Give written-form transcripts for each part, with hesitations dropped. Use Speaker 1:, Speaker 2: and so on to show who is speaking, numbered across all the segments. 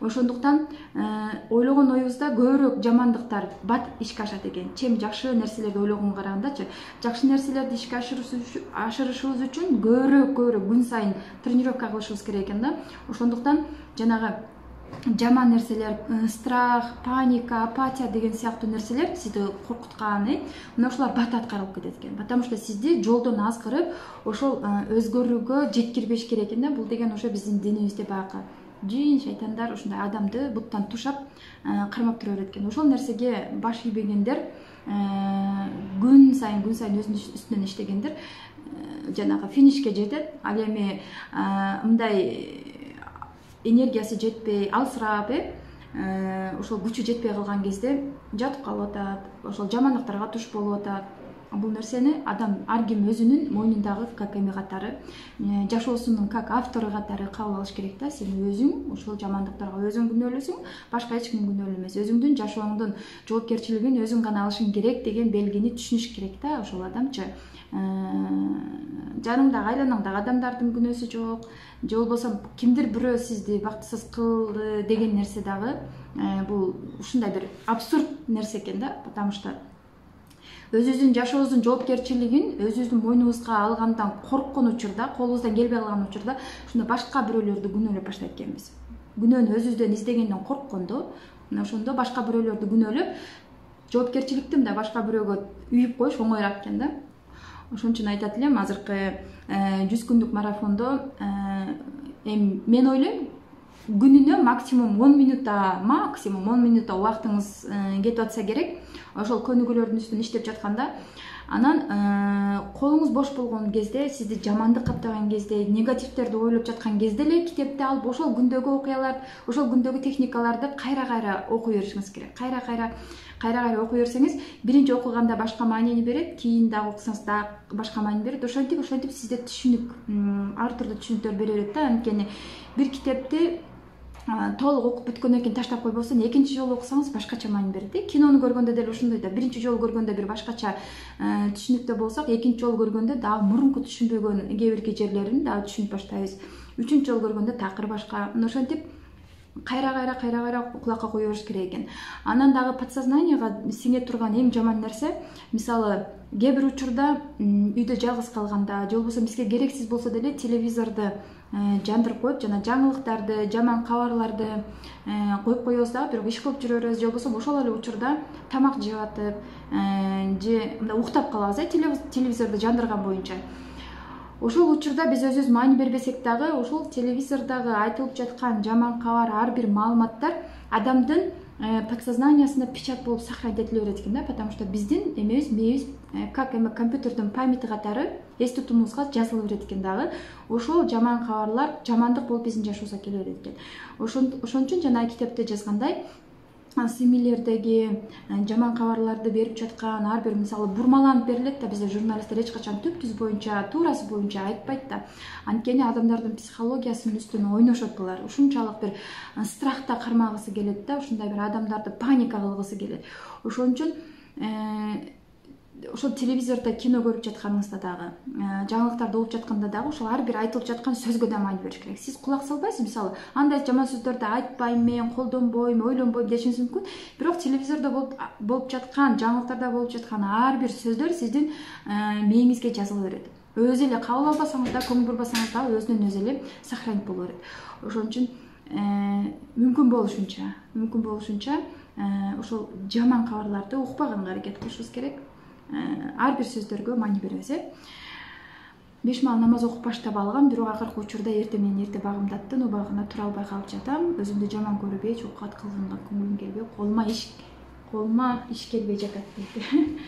Speaker 1: Ошондуктан ойлогон оюбузда көбүрөөк жамандыктар бат ишке ашат экен. Чем жакшы нерселерди ойлогонго карагандачы. Жакшы нерселерди ишке ашырышыбыз үчүн көбүрөөк күн сайын тренировка кылышыбыз керек экен да. Ошондуктан жанагы жаман нерселер, страх, паника, апатия деген сыяктуу нерселер сизди коркуткан, мына ушулар бат аткарылып кетет экен. Потому что сизди жолдон азгырып, ошол өзгөрүүгө жеткирбеш керек экен да. Бул деген ошо биздин динибизде баягы жин, шайтандар ушундай адамды буттан тушап кармап тура берет экен. Ошол нерсеге баш ийбегендер, күн сайын өзүнүн үстүнөн иштегендер жанагы финишке жетет. Ал эми мындай энергиясы жетпей, алсырап, ошол күчү жетпей калган кезде жатып калып атат, ошол жамандыктарга туш болуп атат. Бул нерсени адам ар ким өзүнүн мойнундагы как эме катары, жашоосунун как автору катары кабыл алыш керек да. Сен өзүң ошол жамандыктарга өзүң күнөөлөсүң, башка эч ким күнөөлүү эмес. Өзүңдүн жашооңдун жоопкерчилигин өзүң гана алышың керек деген белгини түшүнүш керек да ошол адамчы. Жаныңдагы, айланаңдагы адамдардын күнөөсү жок, же болбосо кимдир бирөө сизди бактысыз кылды деген нерсе дагы бул ушундай бир абсурд нерсе экен да. Потому что өзүбүздүн жашообуздун жоопкерчилигин өзүбүздүн мойнубузга алгандан корккон учурда, колубуздан келбей калган учурда ушунда башка бирөөлөрдү күнөөлөп баштайт экенбиз. Күнөөнү өзүбүздөн издегенден корккондо, мына ошондо башка бирөөлөрдү күнөөлөп, жоопкерчиликти мындай башка бирөөгө үйүп коюш оңоюраак экен да. Ошон үчүн айтат элем, азыркы 100 күндүк марафондо мен ойлойм, күнүнө максимум 10 минутта убактыңыз кетип атса керек. Ошол көнүгүүлөрдүн үстүнөн иштеп жатканда, анан колуңуз бош болгон кезде, сизди жамандык каптаган кезде, негативтерди ойлоп жаткан кезде эле китепти алып, ошол күндөгү окуяларды, ошол күндөгү техникаларды кайра окуй беришиңиз керек. Кайра окуй берсеңиз, биринчи окуганда башка маанини берет, кийин дагы окусаңыз дагы башка маани берет. Ошентип сизде түшүнүк, ар түрдүү түшүнүктөр берет да. Анткени бир китепти толук окуп бүткөндөн кийин таштап койбостон, экинчи жолу окусаңыз башкача маани берет. Кинону көргөндө деле ошондой да. Биринчи жолу көргөндө бир башкача түшүнүктө болсок, экинчи жолу көргөндө дагы мурунку түшүнбөгөн кээ бирки жерлерин дагы түшүнүп баштайбыз. Үчүнчү жолу көргөндө такыр башка. Ошентип кайра кулакка кое бериш керек экен. Анан дагы подсознанияга сиңе турган эң жаман нерсе, мисалы, кээ бир учурда үйдө жалгыз калганда, же болбосо бизге керексиз болсо деле телевизорду жандырып коюп, жана жаңылыктарды, жаман кабарларды коюп коебуз да, бирок иш кылып жүрөбүз, же болбосо ошол эле учурда тамак жеп атып, же мындай уктап калабыз, телевизорду жандырган боюнча. Ошол учурда биз өзүбүз маани бербесек дагы, ошол телевизордогу айтылып жаткан жаман кабар, ар бир маалыматтар адамдын подсознаниясында печать болуп сохранить этиле берет экен да. Потому что биздин мээбиз как компьютердин памяти катары эс тутумубузга жазылып берет экен дагы. Ошол жаман кабарлар жамандык болуп биздин жашообузга келе берет экен. Ошон үчүн жана китепте жазгандай, СМИлердеги жаман кабарларды берип жаткан ар бир, мисалы, бурмаланып берилет да. Бизде журналисттер эч качан түп-түз боюнча, туурасы боюнча айтпайт да. Анткени адамдардын психологиясынын үстүнө ойношот булар. Ушунчалык бир страхта кармагысы келет да, ушундай бир адамдарды паника кылгысы келет. Ошон үчүн ошол телевизордо кино көрүп жатканыңызда дагы, жаңылыктарды угуп жатканда дагы ошол ар бир айтылып жаткан сөзгө да маани бериш керек. Сиз кулак салбайсыз, мисалы, андай жаман сөздөрдү айтпайм мен, колдонбойм, ойлонбойм дешиңиз мүмкүн. Бирок телевизордо болуп жаткан, жаңылыктарда болуп жаткан ар бир сөздөр сиздин мээңизге жазыла берет. Өзү эле кабыл албасаңыз да, көңүл бурбасаңыз да, өзүнөн өзү эле сохранить боло берет. Ошон үчүн мүмкүн болушунча ошол жаман кабарларды укпаганга аракет кылышыбыз керек. Ар бир сөздөргө маани беребиз. 5 маал намаз окуп баштап алгам, бирок акыркы учурда эрте менен эрте багымды аттын, убагына тура албай калып жатам. Өзүмдү жаман көрүп, эч оокат кылганга көңүлүм келбей, колума иш келбей жатат дейт.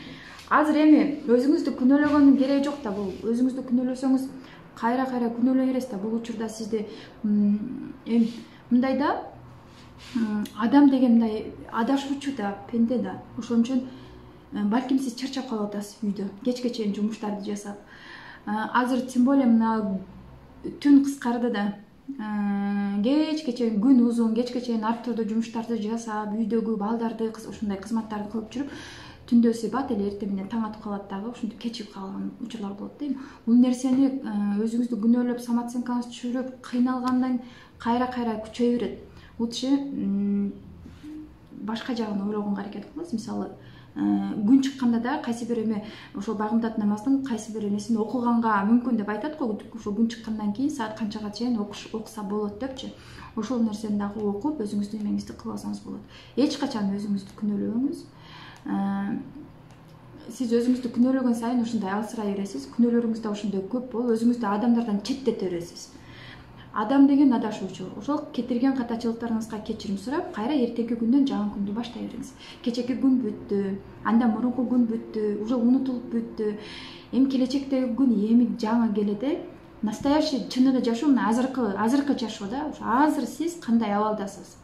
Speaker 1: Азыр эми өзүңүздү күнөөлөгөндүн кереги жок да. Бул өзүңүздү күнөөлөсөңүз кайра күнөөлөй бересиз да. Бул учурда сизди мындай да, адам деген мындай адашуучу да, пенде да. Ошон үчүн балким сиз чарчап калып атасыз үйдө, кечке чейин жумуштарды жасап. Азыр тем более мына түн кыскарды да. Кечке чейин, күн узун, кечке чейин ар түрдүү жумуштарды жасап, үйдөгү балдарды, ушундай кызматтарды кылып жүрүп, түндө бат эле эртең менен таң атып калат дагы, ушинтип кечигип калган учурлар болот дейм. Бул нерсени өзүңүздү күнөөлөп, самооценкаңыз түшүрүп, кыйналгандан кайра күчөй берет. лучше башка жагын ойлогонго аракет кылабыз. Мисалы күн чыкканда да кайсы бир эме ошол багымдат намаздын кайсы бир эмесин окуганга мүмкүн деп айтат го. Ошо күн чыккандан кийин саат канчага чейин окуса болот депчи. Ошол нерсени дагы окуп өзүңүздүн эмеңизди кылып алсаңыз болот. Эч качан өзүңүздү күнөөлөбөңүз. Сиз өзүңүздү күнөөлөгөн сайын ушундай алсырай бересиз. Күнөөлөрүңүз да ошондой көп болуп, өзүңүздү адамдардан четтете бересиз. Адам деген адашуучу. Ошол кетирген катачылыктарыңызга кечирим сурап, кайра эртеңки күндөн жаңы күндү баштай бериңиз. Кечеки күн бүттү, андан мурунку күн бүттү, уже унутулуп бүттү. Эми келечектеги күн эми жаңы келет. Настоящий чыныгы жашоо мына азыркы жашоо да. Азыр сиз кандай абалдасыз?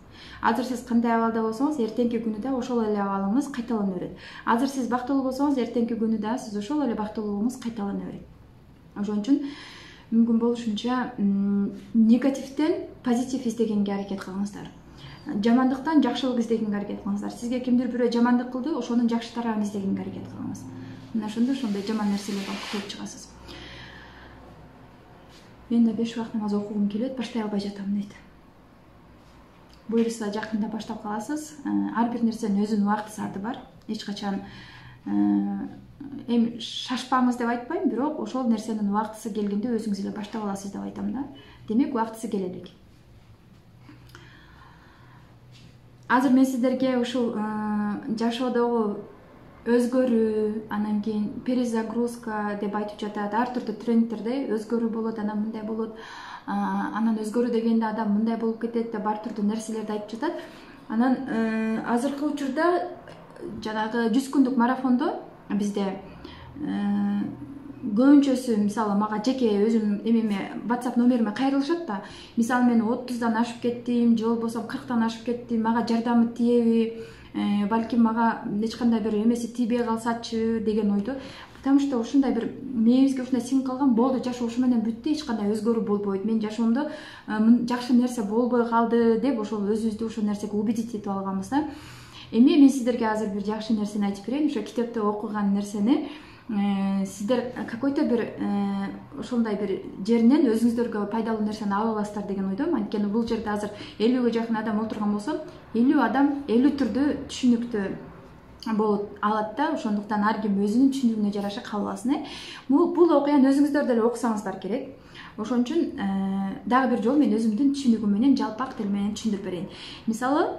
Speaker 1: Азыр сиз кандай абалда болсоңуз, эртеңки күнү да ошол эле абалыңыз кайталана берет. Азыр сиз бактылуу болсоңуз, эртеңки күнү да сиз ошол эле бактылуулугуңуз кайталана берет. Ошон үчүн мүмкүн болушунча негативден позитив издегенге аракет кылыңыздар. Жамандыктан жакшылык издегенге аракет кылыңыздар. Сизге кимдир бирөө жамандык кылды, ошонун жакшы тарабын издегенге аракет кылыңыз. Мына ошондо ошондой жаман нерселерден кутулуп чыгасыз. Мен да 5 убакыт намаз окугум келет, баштай албай жатам дейт. Буюрса жакында баштап каласыз. Ар бир нерсенин өзүнүн убакыт сааты бар. Эч качан эми шашпаңыз деп айтпайм, бирок ошол нерсенин убактысы келгенде өзүңүз эле баштап аласыз деп айтам да. Демек убактысы келе элек. Азыр мен сиздерге ушул жашоодогу өзгөрүү, анан кийин перезагрузка деп айтып жатат. Ар түрдүү трендтерде өзгөрүү болот, анан мындай болот. Анан өзгөрүү дегенде адам мындай болуп кетет деп ар түрдүү нерселерди айтып жатат. Анан азыркы учурда жанагы 100 күндүк марафондо бизде көбүнчөсү мисалы мага жеке өзүм эмеме WhatsApp номериме кайрылышат да. Мисалы мен 30дан ашып кеттим, же болбосо 40тан ашып кеттим, мага жардамы тиеби, балким мага эч кандай бир эмеси тийбей калсачы деген ойдо. Потому что ушундай бир мээбизге ушундай сиңип калган, болду, жашоо ушу менен бүттү, эч кандай өзгөрүү болбойт. Мен жашоомдо жакшы нерсе болбой калды деп ошол өзүбүздү ошол нерсеге убедить этип алганбыз да. Эми мен сиздерге азыр бир жакшы нерсени айтып берейин. Ошо китепте окуган нерсени сиздер какой-то бир ошондой бир жеринен өзүңүздөргө пайдалуу нерсени ала аласыздар деген ойдомун. Анткени бул жерде азыр 50ге жакын адам отурган болсо, 50 адам 50 түрдүү түшүнүктүү болуп алат да. Ошондуктан ар ким өзүнүн түшүнүгүнө жараша кабыл алсын. Бул окуяны өзүңүздөр деле окусаңыздар керек. Ошон үчүн дагы бир жолу мен өзүмдүн түшүнүгүм менен жалпак тил менен түшүндүрүп берейин. Мисалы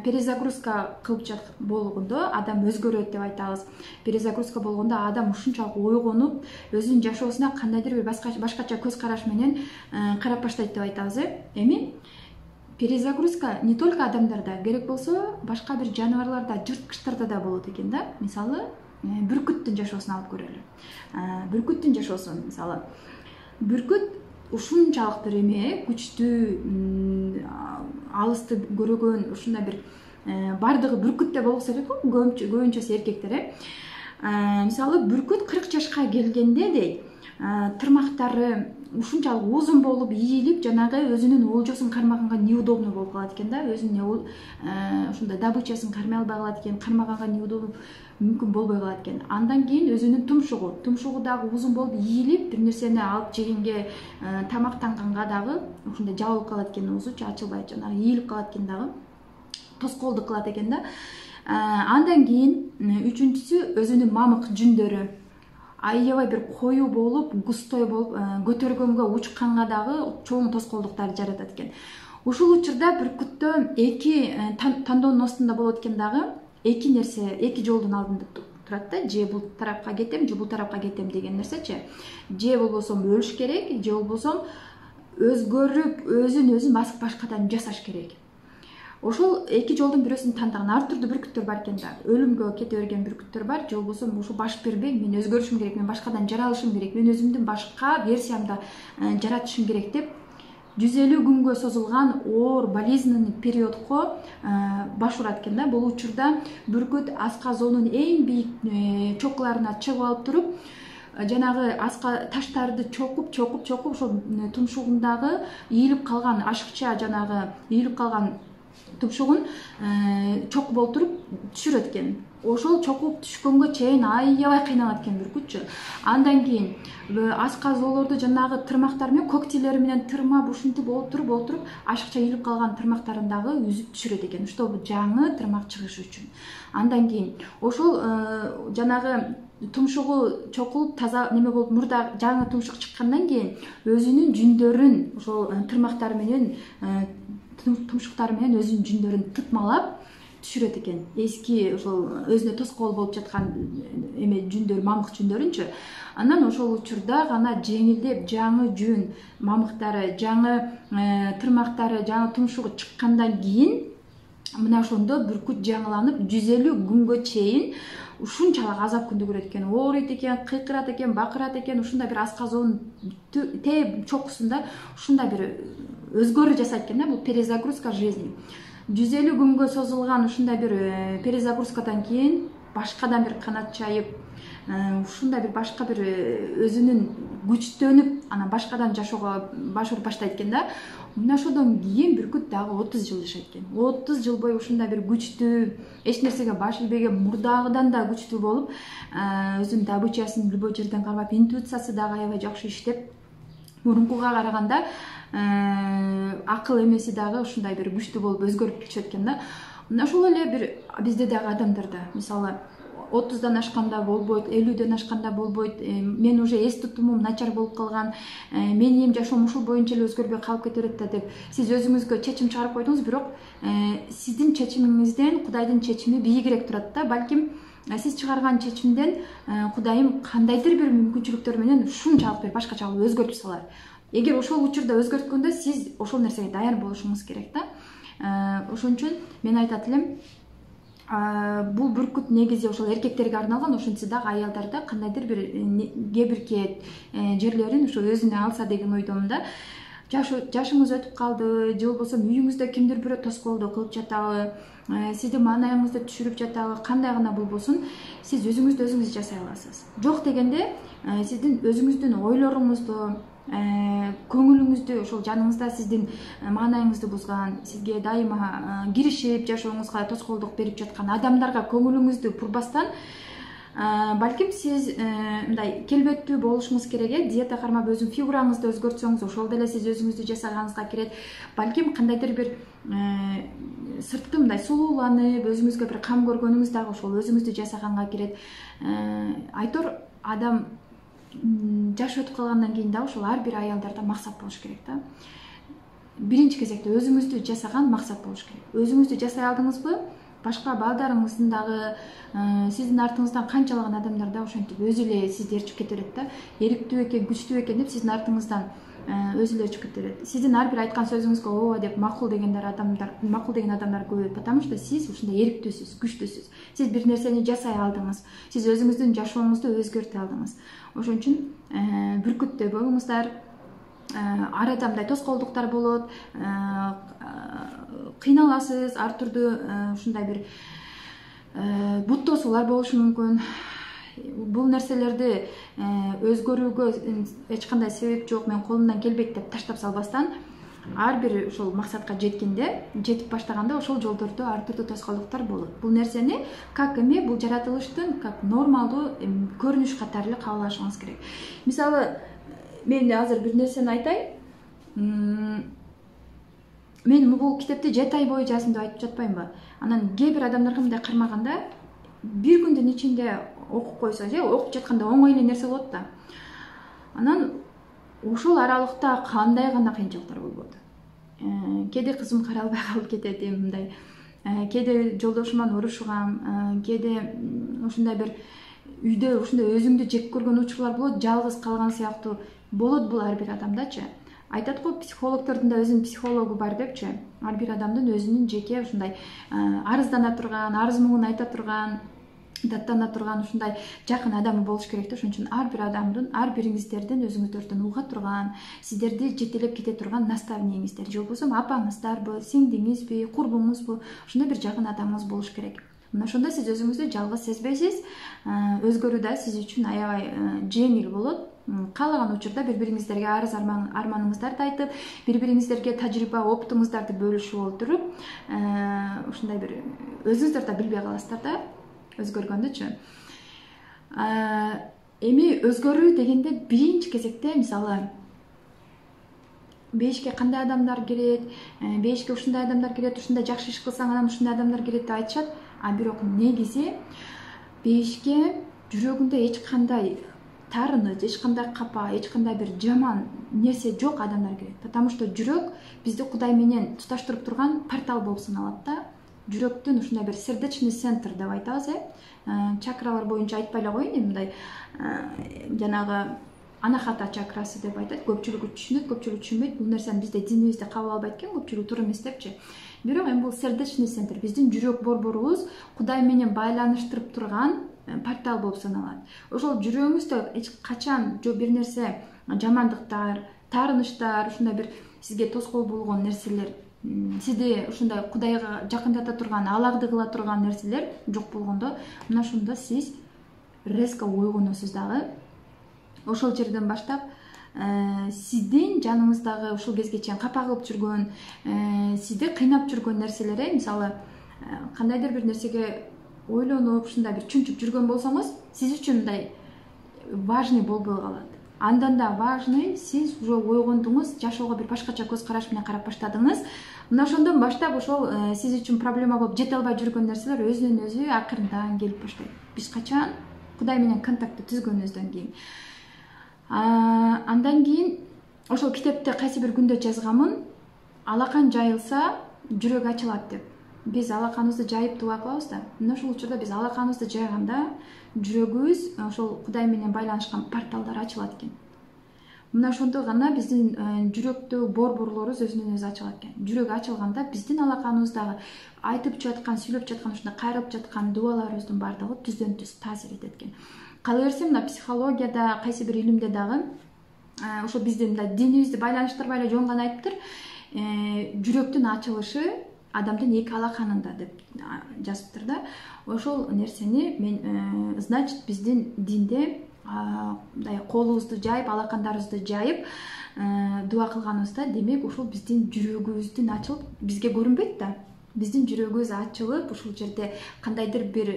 Speaker 1: перезагрузка кылып болгондо адам өзгөрөт деп айтабыз. Перезагрузка болгондо адам ушунчалык ойгонуп, өзүнүн жашоосуна кандайдыр бир башкача көз караш менен карап баштайт деп айтабыз. Эми перезагрузка не только адамдарда, керек болсо башка бир жаныбарларда, жырткычтарда да болот экен да. Мисалы бүркүттүн жашоосун алып көрөлү. Бүркүттүн жашоосу мисалы бүркүт ушунчалык бир эме күчтүү, алысты көрөгөн, ушундай бир бардыгы бүркүттө болгусу керек го, көбүнчөсү эркектер. Мисалы бүркүт 40 жашка келгенде дейт, тырмактары ушунчалык узун болуп, ийилип, жанагы өзүнүн олжосун кармаганга неудобно болуп калат экен да. Өзүнүн ушундай добычасын кармай албай калат экен, кармаганга неудобно мүмкүн болбой калат экен. Андан кийин өзүнүн тумшугу дагы узун болуп, ийилип, бир нерсени алып жегенге, тамактанганга дагы ушундай жабылып калат экен, узучу ачылбай, жанагы ийилип калат экен дагы. Тоскоолдук кылат экен да. Андан кийин үчүнчүсү өзүнүн мамык жүндөрү аябай бир коюу болуп, густой болуп, көтөргөнгө, учканга дагы чоң тоскоолдуктарды жаратат экен. Ушул учурда бүркүттө эки тандоонун астында болот экен дагы, эки нерсе, эки жолдун алдында турат да. Же бул тарапка кетем, же бул тарапка кетем деген нерсечи. Же болбосо өлүш керек, же болбосо өзгөрүп, өзүн басып башкадан жасаш керек. Ошол эки жолдун бирөөсүн тандаган ар түрдүү бүркүттөр бар экен да. Өлүмгө кете берген бүркүттөр бар, же болбосо ушу баш бербей, мен өзгөрүшүм керек, мен башкадан жаралышым керек, мен өзүмдүн башка версиямда жаратышым керек деп 150 күнгө созулган оор болезненный периодко баш урат экен да. Бул учурда бүркүт асказоонун эң бийик чокуларына чыгып алып туруп, жанагы аска таштарды чокуп ошол тумшугундагы ийилип калган ашыкча, жанагы ийилип калган тумшугун чокуп олтуруп түшүрөт экен. Ошол чокуп түшкөнгө чейин аябай кыйналат экен бүркүтчү. Андан кийин асказоолорду жанагы тырмактар менен когтилери менен тырмап ушинтип олтуруп ашыкча ийилип калган тырмактарын дагы үзүп түшүрөт экен, чтобы жаңы тырмак чыгышы үчүн. Андан кийин ошол жанагы тумшугу чокулуп таза неме болуп мурда жаңы тумшук чыккандан кийин өзүнүн жүндөрүн ошол тырмактар менен тумшуктары менен өзүнүн жүндөрүн тытмалап түшүрөт экен. Эски ошол өзүнө тоскоол болуп жаткан эме жүндөр, мамык жүндөрүнчү. Анан ошол учурда гана жеңилдеп жаңы жүн, мамыктары, жаңы тырмактары, жаңы тумшугу чыккандан кийин мына ошондо бүркүт жаңыланып 150 күнгө чейин ушунчалык азап күндү көрөт экен. Ооруйт экен, кыйкырат экен, бакырат экен. Ушундай бир асказоонун чокусунда ушундай бир өзгөрүү жасайт экен да, бул перезагрузка жизни. 150 күнгө созулган ушундай бир перезагрузкадан кийин башкадан бир канат чайып, ушундай бир башка бир өзүнүн күчтөнүп, анан башкадан жашоого баш уруп баштайт экен да. Мына ошодон кийин бүркүт дагы 30 жыл жашайт экен. 30 жыл бою ушундай бир күчтүү, эч нерсеге баш ийбеген, мурдагыдан да күчтүү болуп, өзүнүн добычасын любой жерден кармап, интуициясы дагы аябай жакшы иштеп, мурункуга караганда акыл эмеси дагы ушундай бир күчтүү болуп өзгөрүп чыгат экен да. Мына ошол эле бир бизде дагы адамдарда, мисалы 30дан ашканда болбойт, 50ден ашканда болбойт, мен уже эс тутумум начар болуп калган, менин жашоом ушул боюнча эле өзгөрбөй калып кете берет да деп сиз өзүңүзгө чечим чыгарып койдуңуз, бирок сиздин чечимиңизден Кудайдын чечими бийигирээк турат да. Балким сиз чыгарган чечимден Кудайым кандайдыр бир мүмкүнчүлүктөр менен ушунчалык бир башкача өзгөртүп салар. Эгер ошол учурда өзгөрткөндө сиз ошол нерсеге даяр болушуңуз керек да. Ошон үчүн мен айтат элем, бул бүркүт негизи ошол эркектерге арналган, ошентсе дагы аялдарда кандайдыр бир кээ бир жерлерин ошо өзүнө алса деген ойдомун да. Жашыңыз өтүп калды, же болбосо үйүңүздө кимдир бирөө тоскоолдоо кылып жатабы, сиздин маанайыңызды түшүрүп жатабы, кандай гана болбосун, сиз өзүңүздү өзүңүз жасай аласыз. Жок дегенде сиздин өзүңүздүн ойлоруңузду, көңүлүңүздү, ошол жаныңызда сиздин маанайыңызды бузган, сизге дайыма киришип жашооңузга тоскоолдук берип жаткан адамдарга көңүлүңүздү бурбастан, балким сиз мындай келбеттүү болушуңуз керек, диета кармап өзүнүн фигураңызды өзгөртсөңүз, ошол деле сиз өзүңүздү жасаганыңызга кирет. Балким кандайдыр бир сырткы мындай сулууланып, өзүңүзгө бир кам көргөнүңүз дагы ошол өзүңүздү жасаганга кирет. Айтор адам жаш өтүп калгандан кийин дагы ошол ар бир аялдарда максат болуш керек да. Биринчи кезекте өзүңүздү жасаган максат болуш керек. Өзүңүздү жасай алдыңызбы? Башка балдарыңыздын дагы, сиздин артыңыздан канчалаган адамдар да ошентип өзү эле сизди ээрчип кете берет да. Эриктүү экен, күчтүү экен деп сиздин артыңыздан өзү эле ээрчип кете берет. Сиздин ар бир айткан сөзүңүзгө ооба деп макул деген адамдар көп, потому что сиз ушундай эриктүүсүз, күчтүүсүз. Сиз бир нерсени жасай алдыңыз. Сиз өзүңүздүн жашооңузду өзгөртө алдыңыз. Ошон үчүн бүркүттөй болуңуздар. Арада мындай тоскоолдуктар болот, кыйналасыз, ар түрдүү ушундай бир бут тосуулар болушу мүмкүн. Бул нерселерди өзгөрүүгө эч кандай себеп жок, мен колумдан келбейт деп таштап салбастан, ар бир ошол максатка жеткенде, жетип баштаганда ошол жолдордо ар түрдүү тоскоолдуктар болот. Бул нерсени как эме, бул жаратылыштын как нормалдуу көрүнүш катары эле кабыл алышыңыз керек. Мисалы, мен азыр бир нерсени айтайын. Мен бул китепти 7 ай бою жаздым деп айтып жатпаймынбы? Анан кээ бир адамдарга мындай кармаганда, бир күндүн ичинде окуп койсо, же окуп жатканда оңой эле нерсе болот да. Анан ошол аралыкта кандай гана кыйынчылыктар болбоду. Кээде кызым каралбай калып кететим, мындай. Кээде жолдошум менен урушугам, кээде ушундай бир үйдө ушундай өзүңдү жек көргөн учурлар болот, жалгыз калган сыяктуу болот бул ар бир адамдачы. Айтат го, психологдордун да өзүнүн психологу бар депчи. Ар бир адамдын өзүнүн жеке ушундай арыздана турган, арыз муңун айта турган, даттана турган ушундай жакын адамы болуш керек да. Ошон үчүн ар бир адамдын, ар бириңиздердин өзүңүздөрдөн уга турган, сиздерди жетелеп кете турган наставниңиздер, же болбосо апаңыздарбы, сиңдиңизби, курбуңузбу, ошондой бир жакын адамыңыз болуш керек. Мына ошондо сиз өзүңүздү жалгыз сезбейсиз, өзгөрүү да сиз үчүн аябай жеңил болот. каалаган учурда бири бириңиздерге арыз арманыңыздарды айтып, бири бириңиздерге тажрыйба оптуңуздарды бөлүшүп олтуруп, ушундай бир өзүңүздөр да билбей каласыздар да, өзгөргөндүчү. Эми өзгөрүү дегенде биринчи кезекте мисалы бейишке кандай адамдар келет, бейишке ушундай адамдар келет, ушундай жакшы иш кылсаң анан ушундай адамдар келет деп айтышат. Бирок негизи бейишке жүрөгүндө эч кандай таарыныч, эч кандай капа, эч кандай бир жаман нерсе жок адамдар келет. Потому что жүрөк бизди Кудай менен туташтырып турган портал болуп саналат да. Жүрөктүн ушундай бир сердечный центр деп айтабыз, чакралар боюнча айтпай эле коеюн, мындай жанагы анахата чакрасы деп айтат. Көпчүлүгү түшүнөт, көпчүлүгү түшүнбөйт. Бул нерсени бизде динибизде кабыл албайт экен, көпчүлүгү туура эмес депчи. Бирок эми бул сердечный центр биздин жүрөк борборубуз Кудай менен байланыштырып турган портал болуп саналат. Ошол жүрөгүңүздө эч качан бир нерсе жамандыктар, таарынычтар, ушундай бир сизге тоскоол болгон нерселер, сизди ушундай Кудайга жакындата турган, аларды кыла турган нерселер жок болгондо, мына ошондо сиз резко ойгоносуз дагы. Ошол жерден баштап сиздин жаныңыздагы ушул кезге чейин капа кылып жүргөн, сизди кыйнап жүргөн нерселер, мисалы кандайдыр бир нерсеге ойлонуп, ушундай бир чүнчүп жүргөн болсоңуз, сиз үчүн мындай важный болбой калат. Андан да важный, сиз уже ойгондуңуз, жашоого бир башкача көз караш менен карап баштадыңыз. Мына ошондон баштап ошол сиз үчүн проблема болуп жете албай жүргөн нерселер өзүнөн өзү акырындан келип баштайт. Биз качан Кудай менен контактты түзгөнүбүздөн кийин. Андан кийин ошол китепте кайсы бир күндө жазганмын, алакан жайылса жүрөк ачылат деп. Биз алаканыбызды жайып дуа кылабыз да. Мына ушул учурда биз алаканыбызды жайганда жүрөгүбүз ошол Кудай менен байланышкан порталдар ачылат экен. Мына ошондо гана биздин жүрөктөгү борборлорубуз өзүнөн өзү ачылат экен. Жүрөк ачылганда биздин алаканыбыздагы айтып жаткан, сүйлөп жаткан, ушундай кайрылып жаткан дубаларыбыздын бардыгы түздөн түз таасир этет экен. Кала берсе мына психологияда, кайсы бир илимде дагы ошо биздин мындай динибизди байланыштырбай эле жөн гана айтыптыр. Жүрөктүн ачылышы адамдын эки алаканында деп жазыптыр да. Ошол нерсени мен значит биздин динде мындай колубузду жайып, алакандарыбызды жайып дуа кылганыбызда, демек ушул биздин жүрөгүбүздүн ачылып, бизге көрүнбөйт да. Биздин жүрөгүбүз ачылып, ушул жерде кандайдыр бир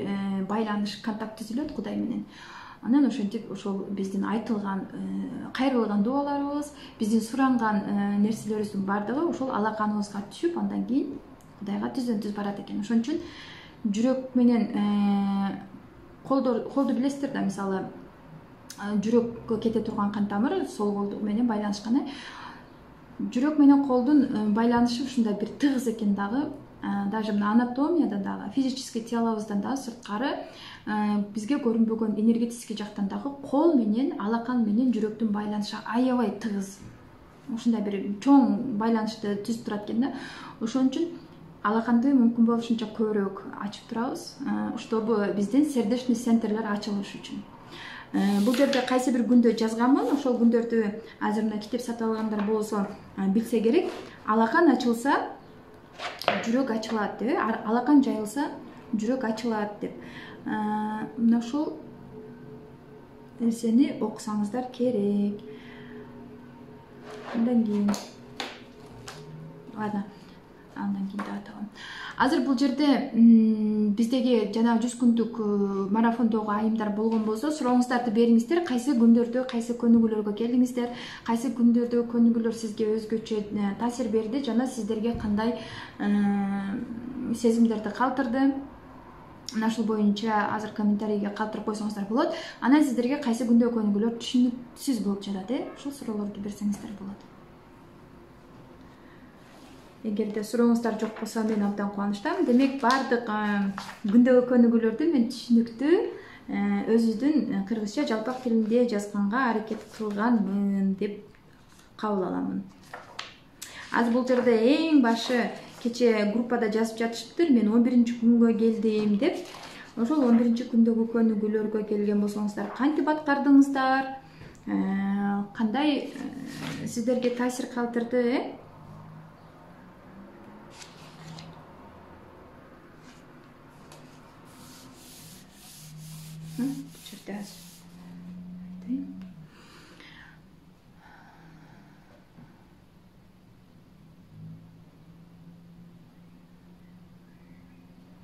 Speaker 1: байланыш, контакт түзүлөт Кудай менен. Анан ошентип ошол биздин айтылган, кайрылган дубаларыбыз, биздин суранган нерселерибиздин бардыгы ошол алаканыбызга түшүп, андан кийин Кудайга түздөн түз барат экен. Ошон үчүн жүрөк менен колду билесиздер да, мисалы жүрөккө кете турган кан тамыр сол кол менен байланышкан. Жүрөк менен колдун байланышы ушундай бир тыгыз экен дагы. Даже мына анатомияда дагы, физический телобуздан дагы сырткары бизге көрүнбөгөн энергетический жактан дагы кол менен, алакан менен жүрөктүн байланышы аябай тыгыз. Ушундай бир чоң байланышты түзүп турат экен да. Ошон үчүн алаканды мүмкүн болушунча көбүрөөк ачып турабыз, чтобы биздин сердечный центрлер ачылыш үчүн. Бул жерде кайсы бир күндө жазганмын, ошол күндөрдү азыр мына китеп сатып алгандар болсо билсе керек. Алакан ачылса жүрөк ачылат деп, алакан жайылса жүрөк ачылат деп. Мына ушул нерсени окусаңыздар керек. Андан кийин ладно, андан кийин да айтам. Азыр бул жерде биздеги жана 100 күндүк марафондогу айымдар болгон болсо, сурооңуздарды бериңиздер. Кайсы күндөрдө кайсы көнүгүүлөргө келдиңиздер? Кайсы күндөрдө көнүгүүлөр сизге өзгөчө таасир берди жана сиздерге кандай сезимдерди калтырды? Мына ушул боюнча азыр комментарийге калтырып койсоңуздар болот. Анан сиздерге кайсы күндө көнүгүүлөр түшүнүксүз болуп жатат, ушул суроолорду берсеңиздер болот. Эгерде сурооңуздар жок болсо мен абдан кубанычтамын. Демек баардык күндөгү көнүгүүлөрдү мен түшүнүктүү өзүбүздүн кыргызча жалпак тилинде жазганга аракет кылганмын деп кабыл аламын. Азыр бул жерде эң башы кече группада жазып жатышыптыр. Мен 11-күнгө келдим деп. Ошол 11-күндөгү көнүгүүлөргө келген болсоңуздар кантип аткардыңыздар? Кандай сиздерге таасир калтырды,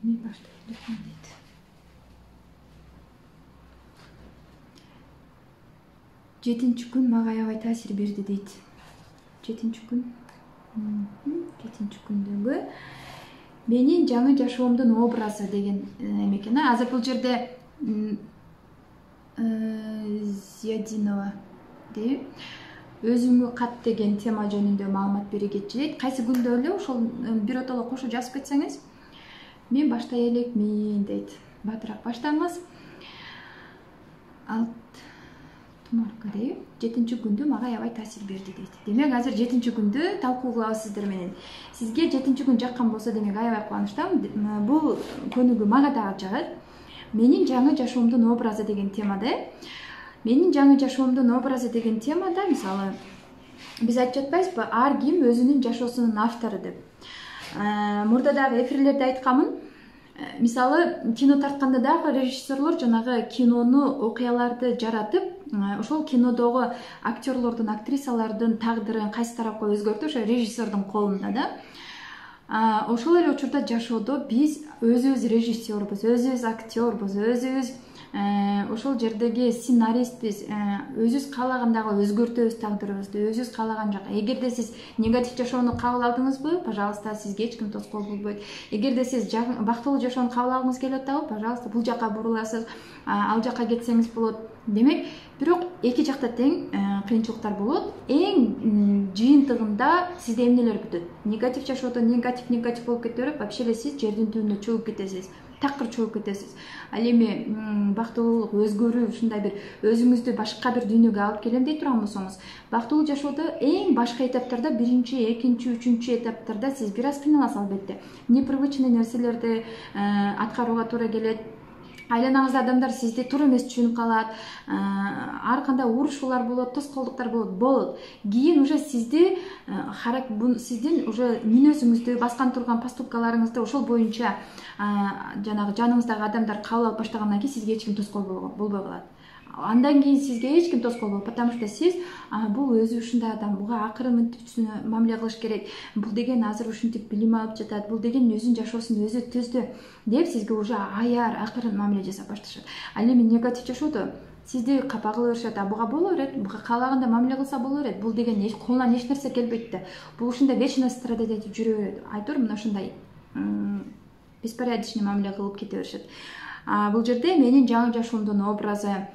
Speaker 1: Мен баштай элекмин дейт. 7-нчи күн мага аябай таасир берди дейт. 7-нчи күн. 7-нчи күндөгү менин жаңы жашоомдун образы деген экен. Азыр бул жерде Зиядинова дейт. Өзүңө кат деген тема жөнүндө маалымат бере кетчи дейт. Кайсы күндө эле ошол биротоло кошо жазып кетсеңиз, мен баштай элекмин дейт. Батыраак баштаңыз. Тумарка дейт. 7-нчи күндө мага аябай таасир берди дейт. Демек, азыр 7-нчи күндү талкуу кылабыз сиздер менен. Сизге 7-нчи күн жаккан болсо, демек аябай кубанычтамын. Бул көнүгүү мага дагы жагат. Менин жаңы жашоомдун образы деген темада. Менин жаңы жашоомдун образы деген темада, мисалы, биз айтып жатпайбызбы, ар ким өзүнүн жашоосунун автору деп. Мурда дагы эфирлерде айтканмын. Мисалы, кино тартканда дагы режиссерлор жанагы кинону, окуяларды жаратып, ошол кинодогу актерлордун, актрисалардын тагдырын кайсы тарапка өзгөртүү ошо режиссердин колунда да. Ошол эле учурда жашоодо биз өзүбүз режиссербуз, өзүбүз актербуз, өзүбүз ошол жердеги сценаристпиз, өзүбүз каалагандагы өзгөртөбүз тагдырыбызды, өзүбүз каалаган жака. Эгерде сиз негатив жашоону кабыл алдыңызбы, пожалуйста, сизге эч ким тоскоол болбойт. Эгерде сиз бактылуу жашоону кабыл алгыңыз келип атабы, пожалуйста, бул жака буруласыз, ал жака кетсеңиз болот. Демек, бирок эки жакта тең кыйынчылыктар болот. Эң жыйынтыгында сизде эмнелер бүтөт? Негатив жашоодо негатив болуп кете берип, вообще эле сиз жердин түбүнө чөгүп кетесиз. Такыр чөгүп кетесиз. Ал эми бактылуулук, өзгөрүү, ушундай бир өзүңүздү башка бир дүйнөгө алып келем дей турган болсоңуз, бактылуу жашоодо эң башка этаптарда, биринчи, экинчи, үчүнчү этаптарда сиз бир аз кыйналасыз албетте. Непривычный нерселерди аткарууга туура келет. Айланаңызда адамдар сизди туура эмес түшүнүп калат. Ар кандай урушуулар болот, тоскоолдуктар болот. Кийин уже сиздин уже мүнөзүңүздү, баскан турган поступкаларыңызды ошол боюнча жанагы жаныңыздагы адамдар кабыл алып баштагандан кийин сизге эч ким тоскоол болбой калат. Андан кийин сизге эч ким тоскоол болбойт, потому что сиз бул өзү ушундай адам, буга акырын мынтип мамиле кылыш керек. Бул деген азыр ушинтип билим алып жатат, бул деген өзүнүн жашоосун өзү түздү деп сизге уже аяр, акырын мамиле жасап башташат. Ал эми негатив жашоодо сизди капа кыла беришет, буга боло берет, буга каалагандай мамиле кылса боло берет. Бул деген колунан эч нерсе келбейт да. Бул ушундай вечно страдать этип жүрө берет. Айтор мына ушундай беспорядочный мамиле кылып кете беришет. Бул жерде менин жаңы жашоомдун образы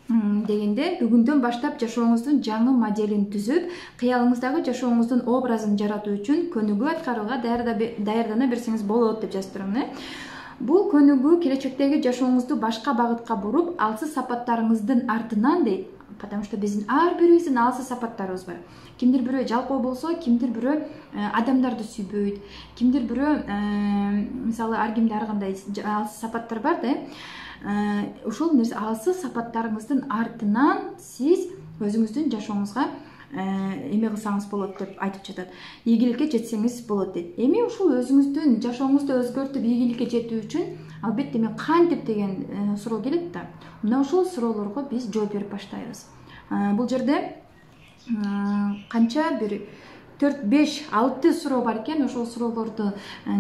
Speaker 1: дегенде, бүгүндөн баштап жашооңуздун жаңы моделин түзүп, кыялыңыздагы жашооңуздун образын жаратуу үчүн көнүгүү аткарууга даярдана берсеңиз болот деп жазып турам. Бул көнүгүү келечектеги жашооңузду башка багытка буруп, алсыз сапаттарыңыздын артынан дейт. Потому что биздин ар бирибиздин алсыз сапаттарыбыз бар. Кимдир бирөө жалкоо болсо, кимдир бирөө адамдарды сүйбөйт, кимдир бирөө мисалы ар кимде ар кандай алсыз сапаттар бар да. Ошол нерсе алсыз сапаттарыңыздын артынан сиз өзүңүздүн жашооңузга эме кылсаңыз болот деп айтып жатат. Ийгиликке жетсеңиз болот дейт. Эми ушул өзүңүздүн жашооңузду өзгөртүп ийгиликке жетүү үчүн албетте мен кантип деген суроо келет да. Мына ушул суроолорго биз жооп берип баштайбыз. Бул жерде канча бир 4-5-6 суроо бар экен. Ошол суроолорду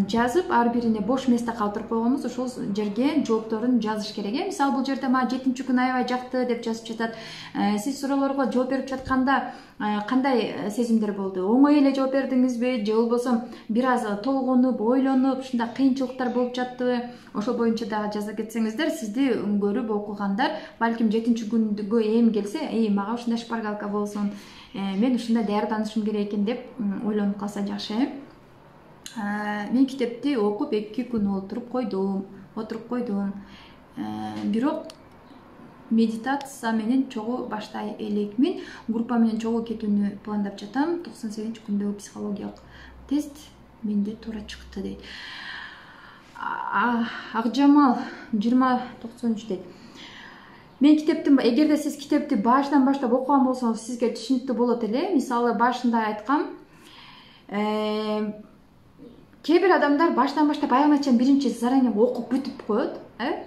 Speaker 1: жазып, ар бирине бош месте калтырып койгонбуз. Ошол жерге жоопторун жазыш керек. Мисалы бул жерде мага 7-нчи күн аябай жакты деп жазып жатат. Сиз суроолорго жооп берип жатканда кандай сезимдер болду? Оңой эле жооп бердиңизби, же болбосо бир аз толгонуп, ойлонуп, ушундай кыйынчылыктар болуп жаттыбы? Ошол боюнча дагы жаза кетсеңиздер, сизди көрүп окугандар балким 7-нчи күнгө эми келсе, мага ушундай шпаргалка болсун, мен ушундай даярданышым керек экен деп ойлонуп калса жакшы. Мен китепти окуп 2 күн отуруп койдум. Бирок медитация менен чогуу баштай элекмин. Группа менен чогуу кетүүнү пландап жатам. 98 күндөгү психологиялык тест менде туура чыкты дейт. Акжамал 2093 дейт. Мен китептин, эгерде сиз китепти башынан баштап окуган болсоңуз, сизге түшүнүктүү болот эле. Мисалы, башында айткам, кээ бир адамдар баштан баштап аягына чейин биринчи заранее окуп бүтүп коет,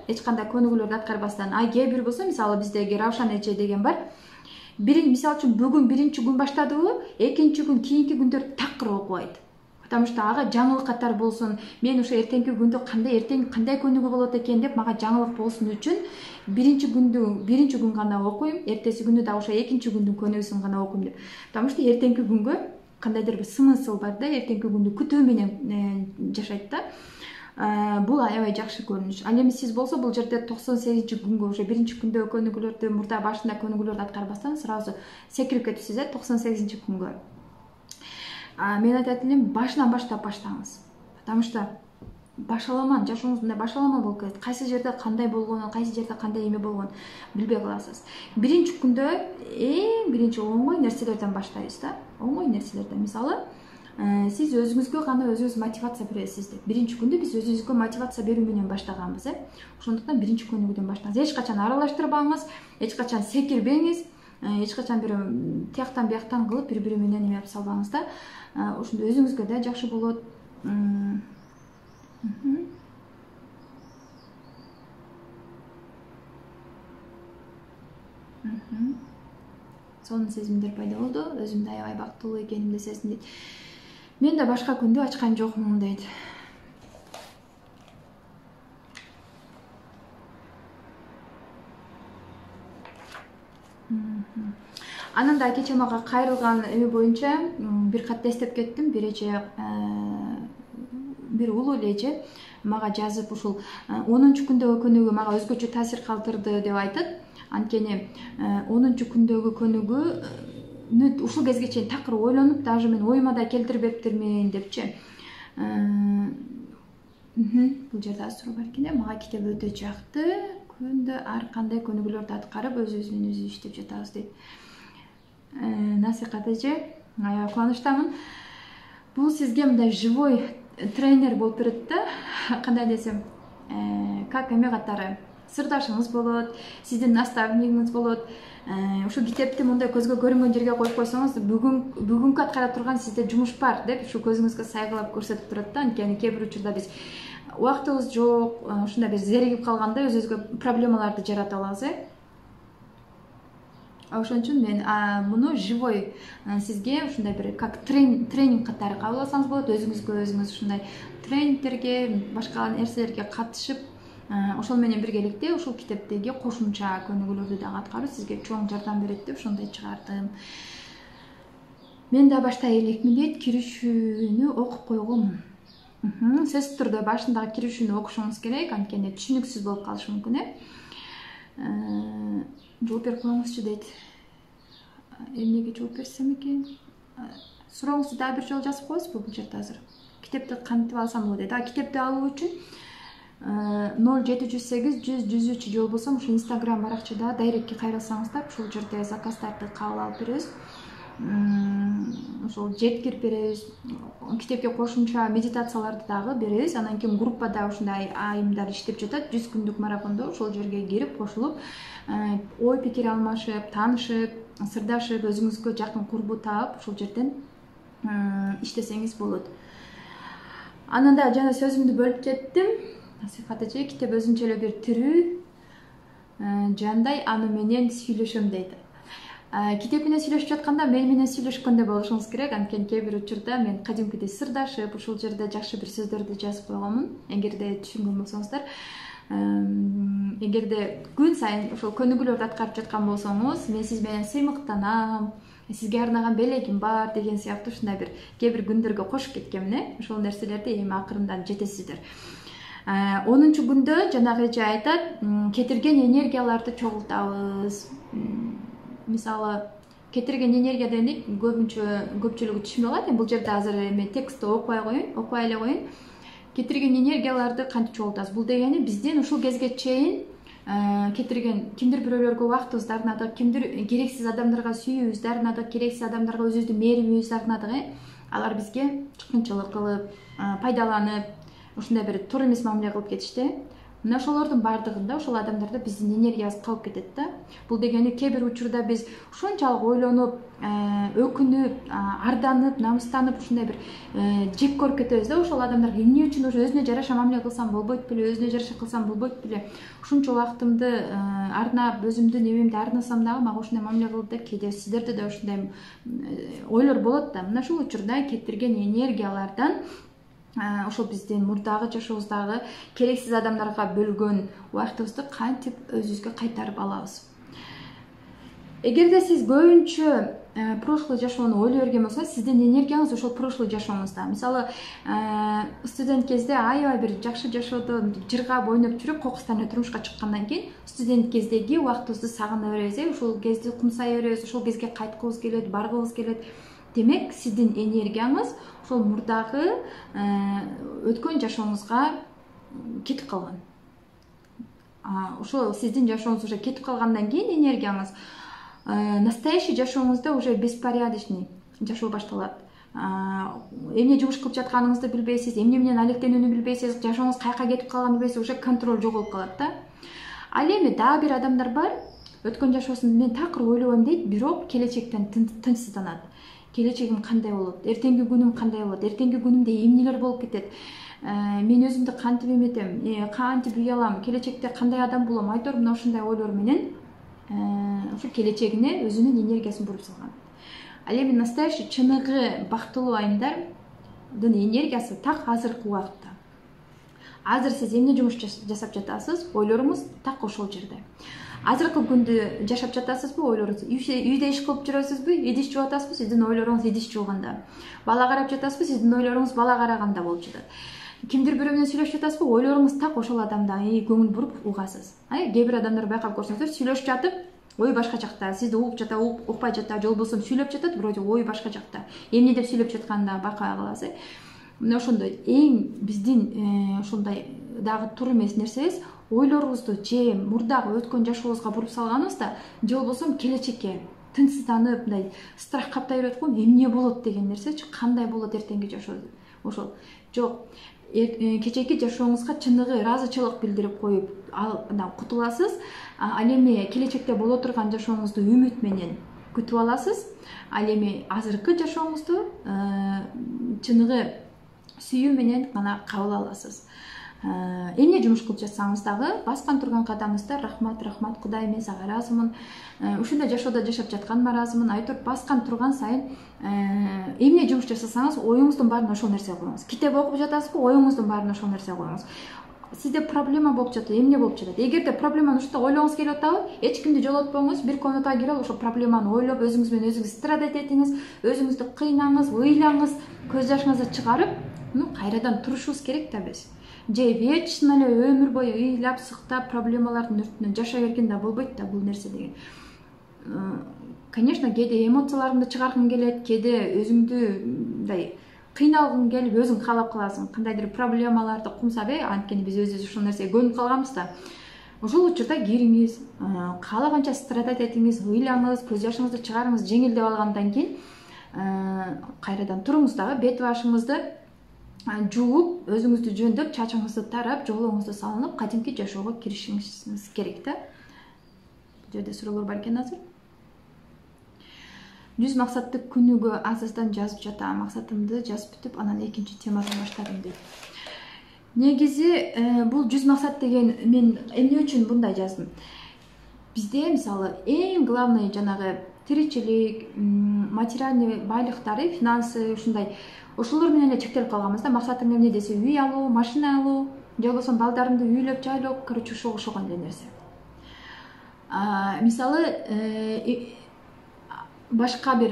Speaker 1: эч кандай көнүгүүлөрдү аткарбастан. Кээ бир болсо, мисалы, биздеги Равшан эже деген бар. Мисалы үчүн бүгүн биринчи күн баштадыбы, экинчи күн, кийинки күндөрдү такыр окубайт. потому что ага жаңылык катар болсун, мен ошо эртеңки күндө эртең кандай көнүгүү болот экен деп мага жаңылык болсун үчүн биринчи күн гана окуйм, эртеси күнү да ошо экинчи күндүн көнүгүүсүн гана окуйм деп. Потому что эртеңки күнгө кандайдыр бир смысл бар да, эртеңки күндү күтүү менен жашайт да. Бул аябай жакшы көрүнүш. Ал эми сиз болсо бул жерде 98-күнгө ошо биринчи күндө көнүгүүлөрдү, мурда башында көнүгүүлөрдү аткарбастан сразу секирип кетипсиз 98-күнгө. Мен айтат элем, башынан баштап баштаңыз. Потому что башаламан, жашооңуз мындай башаламан болуп кетет. Кайсы жерде кандай болгонун, кайсы жерде кандай эме болгонун билбей каласыз. Биринчи күндө биринчи оңой нерселерден баштайбыз да. Оңой нерселерден. Мисалы, сиз өзүңүзгө гана өзүңүз мотивация бересиз деп. Биринчи күндө биз өзүбүзгө мотивация берүү менен баштаганбыз, Ошондуктан биринчи көнүгүүдөн баштаңыз. Эч качан аралаштырбаңыз, эч качан секирбеңиз, эч качан бир тияктан бияктан кылып бири-бири менен эме алып салбаңыз да. Ошондо өзүңүзгө да жакшы болот. Сонун сезимдер пайда болду. Өзүмдү аябай бактылуу экенимди сездим дейт. Мен да башка күндү ачкан жокмун дейт. Анан да кече мага кайрылган эме боюнча бир катты эстеп кеттим. Бир эже, бир улуу эже мага жазып, ушул 10-чу күндөгү көнүгүү мага өзгөчө таасир калтырды деп айтат. Анткени 10-чу күндөгү көнүгүүнү ушул кезге чейин такыр ойлонуп, даже мен оюма да келтирбептирмин депчи. Бул жерде аз суроо бар экен. Мага китеп өтө жакты. Күндө ар кандай көнүгүүлөрдү аткарып, өзүбүз менен өзүбүз иштеп жатабыз дейт. Насихат эже, аябай кубанычтамын. Бул сизге мындай живой тренер болуп берет да. Кандай десем, как эме катары сырдашыңыз болот, сиздин наставнигиңиз болот. Ушул китепти мындай көзгө көрүнгөн жерге коюп койсоңуз, бүгүнкү аткара турган сизде жумуш бар деп ушу көзүңүзгө сайгылап көрсөтүп турат да. Анткени кээ бир учурда биз убактыбыз жок, ушундай бир зеригип калганда өзүбүзгө проблемаларды жарата алабыз, Ошон үчүн мен муну живой сизге ушундай бир как тренинг катары кабыл алсаңыз болот. Өзүңүзгө өзүңүз ушундай тренингтерге, башка нерселерге катышып, ошол менен биргеликте ушул китептеги кошумча көнүгүүлөрдү дагы аткаруу сизге чоң жардам берет деп ошондой чыгардым. Мен да баштай элекмин дейт, киришүүнү окуп койгонмун. Сөзсүз түрдө башындагы киришүүнү окушуңуз керек, анткени түшүнүксүз болуп калышы мүмкүн, Жооп берип коюңузчу дейт. Эмнеге жооп берсем экен? Сурооңузду дагы бир жолу жазып коесузбу бул жерде азыр? Китепти кантип алсам болот дейт. Китепти алуу үчүн 0708 100 103 жол болсом, ушу Instagram баракчада дайректке кайрылсаңыздар, ушул жерде заказдарды кабыл алып беребиз. Ошол жеткирип беребиз. Китепке кошумча медитацияларды дагы беребиз. Анан кийин группада ушундай айымдар иштеп жатат. 100 күндүк марафондо ошол жерге кирип, кошулуп, ой пикир алмашып, таанышып, сырдашып, өзүңүзгө жакын курбу таап, ушул жерден иштесеңиз болот. Анан да жана сөзүмдү бөлүп кеттим. Насихат эже, китеп өзүнчө эле бир тирүү жандай, аны менен сүйлөшөм дейт. Китеп менен сүйлөшүп жатканда мен менен сүйлөшкөндөй болушуңуз керек. Анткени кээ бир учурда мен кадимкидей сырдашып, ушул жерде жакшы бир сөздөрдү жазып койгонмун. Эгерде түшүнгөн болсоңуздар, эгерде күн сайын ошол көнүгүүлөрдү аткарып жаткан болсоңуз, мен сиз менен сыймыктанам, сизге арнаган белегим бар деген сыяктуу ушундай бир кээ бир күндөргө кошуп кеткенмин, Ошол нерселерди эми акырындан жетесиздер. 10-чу күндө жанагы эже айтат, кетирген энергияларды чогултабыз. Мисалы, кетирген энергия дегенде көпчүлүгү түшүнбөй калат. Бул жерде азыр эми текстти окубай эле коюн. Кетирген энергияларды кантип чогултабыз? Бул дегени биздин ушул кезге чейин кетирген кимдир бирөөлөргө убактыбызды арнадык, кимдир керексиз адамдарга сүйүүбүздү арнадык, керексиз адамдарга өзүбүздүн мээримибизди арнадык, Алар бизге чыккынчылык кылып, пайдаланып, ушундай бир туура эмес мамиле кылып кетишти. мына ошолордун баардыгында ошол адамдарда биздин энергиябыз калып кетет да. Бул дегени кээ бир учурда биз ушунчалык ойлонуп, өкүнүп, арданып, намыстанып, ушундай бир жек көрүп кетебиз да. Ошол адамдарга эмне үчүн ошо өзүнө жараша мамиле кылсам болбойт беле, өзүнө жараша кылсам болбойт беле, ушунча убактымды арнап, өзүмдүн эмемди арнасам дагы мага ушундай мамиле кылып да, кээде сиздерде да ушундай ойлор болот да. Мына ушул учурда кетирген энергиялардан ошол биздин мурдагы жашообуздагы керексиз адамдарга бөлгөн убактыбызды кантип өзүбүзгө кайтарып алабыз. Эгерде сиз көбүнчө прошлый жашоону ойлой берген болсоңуз, сиздин энергияңыз ошол прошлый жашооңузда. Мисалы, студент кезде аябай бир жакшы жашоодо жыргап ойноп жүрүп, кокустан турмушка чыккандан кийин студент кездеги убактыбызды сагына беребиз, ошол кезде кумсай беребиз, ошол кезге кайткыбыз келет, баргыбыз келет. Демек, сиздин энергияңыз ошол мурдагы өткөн жашооңузга кетип калган. Ошол сиздин жашооңуз уже кетип калгандан кийин энергияңыз настоящий жашооңузда уже беспорядочный жашоо башталат. Эмне жумуш кылып жатканыңызды билбейсиз, эмне менен алектенүүнү билбейсиз, жашооңуз каяка кетип калганын билбейсиз, уже контроль жоголуп калат да. Ал эми дагы бир адамдар бар, өткөн жашоосун мен такыр ойлобойм дейт, бирок келечектен тынчсызданат. Келечегим кандай болот, эртеңки күнүм кандай болот, эртеңки күнүмдө эмнелер болуп кетет, мен өзүмдү кантип эметем, кантип уялам, келечекте кандай адам болом, айтор мына ушундай ойлор менен ошо келечегине өзүнүн энергиясын буруп салган. Ал эми настоящий чыныгы бактылуу айымдардын энергиясы так азыркы убакытта. Азыр сиз эмне жумуш жасап жатасыз, ойлоруңуз так ошол жерде. Азыркы күндү жашап жатасызбы, ойлоруңуз? Үйдө иш кылып жүрөсүзбү, идиш жууп атасызбы, сиздин ойлоруңуз идиш жууганда. Бала карап жатасызбы, сиздин ойлоруңуз бала караганда болуп жатат. Кимдир бирөө менен сүйлөшүп жатасызбы, ойлоруңуз так ошол адамда көңүл буруп угасыз. Кээ бир адамдар байкап көрсөңүздөр, сүйлөшүп жатып, ой башка жакта, сизди угуп жата, укпай жата, же болбосо сүйлөп жатат, бирок ой башка жакта. Эмне деп сүйлөп жатканын дагы байкабай каласыз. Мына ошондой эң биздин ошондой дагы тур эмес нерсебиз ойлорубузду же мурдагы өткөн жашообузга буруп салганыбызда, же болбосо келечекке тынчсызданып, мындай страх каптай берет го, эмне болот деген нерсечи, кандай болот эртеңки жашоо. Ошол жок, кечээки жашооңузга чыныгы ыраазычылык билдирип коюп, андан кутуласыз. Ал эми келечекте боло турган жашооңузду үмүт менен күтүп аласыз. Ал эми азыркы жашооңузду чыныгы сүйүү менен гана кабыл аласыз. Эмне жумуш кылып жатсаңыз дагы, баскан турган кадамыңызда рахмат, Кудай, мен сага ыраазымын. Ушундай жашоодо жашап жатканыма ыраазымын. Айтор баскан турган сайын эмне жумуш жасасаңыз, оюңуздун баарын ошол нерсеге коюңуз. Китеп окуп жатасызбы, оюңуздун баарын ошол нерсеге коюңуз. Сизде проблема болуп жатат, эмне болуп жатат? Эгерде проблеманы ушунда ойлогуңуз келип атабы, эч кимди жолотпоңуз, бир комнатага кирип алып ошол проблеманы ойлоп, өзүңүз менен өзүңүз страдать этиңиз, өзүңүздү кыйнаңыз, ыйлаңыз, көз жашыңызды чыгарып, кайрадан турушубуз керек да биз. Же вечно эле өмүр бою ыйлап, сыктап, проблемалардын өртүнөн жашай берген да болбойт да бул нерсе деген. Конечно, кээде эмоцияларыңды чыгаргың келет, кээде өзүңдү мындай кыйналгың келип, өзүң каалап каласың, кандайдыр проблемаларды кумсап, анткени биз өзүбүз ушул нерсеге көнүп калганбыз да. Ошол учурда кириңиз, каалаганча страдать этиңиз, ыйлаңыз, көз жашыңызды чыгарыңыз, жеңилдеп алгандан кийин кайрадан туруңуз дагы, бет башыңызды жууп, өзүңүздү жөндөп, чачыңызды тарап, жолуңузду салынып, кадимки жашоого киришиңиз керек да. Бул жерде суроолор бар экен азыр. 100 максатты күнүгө азыздан жазып жатам, максатымды жазып бүтүп, анан экинчи темадан баштадым дейт. Негизи бул 100 максат деген мен эмне үчүн мындай жаздым? Бизде мисалы эң главный жанагы тиричилик, материальный байлыктары, финансы ушундай ошолор менен эле чектелип калганбыз да. Максатың эмне десе, үй алуу, машина алуу, же болбосо балдарымды үйлөп жайлоо, короче ошого окшогон эле нерсе. Мисалы башка бир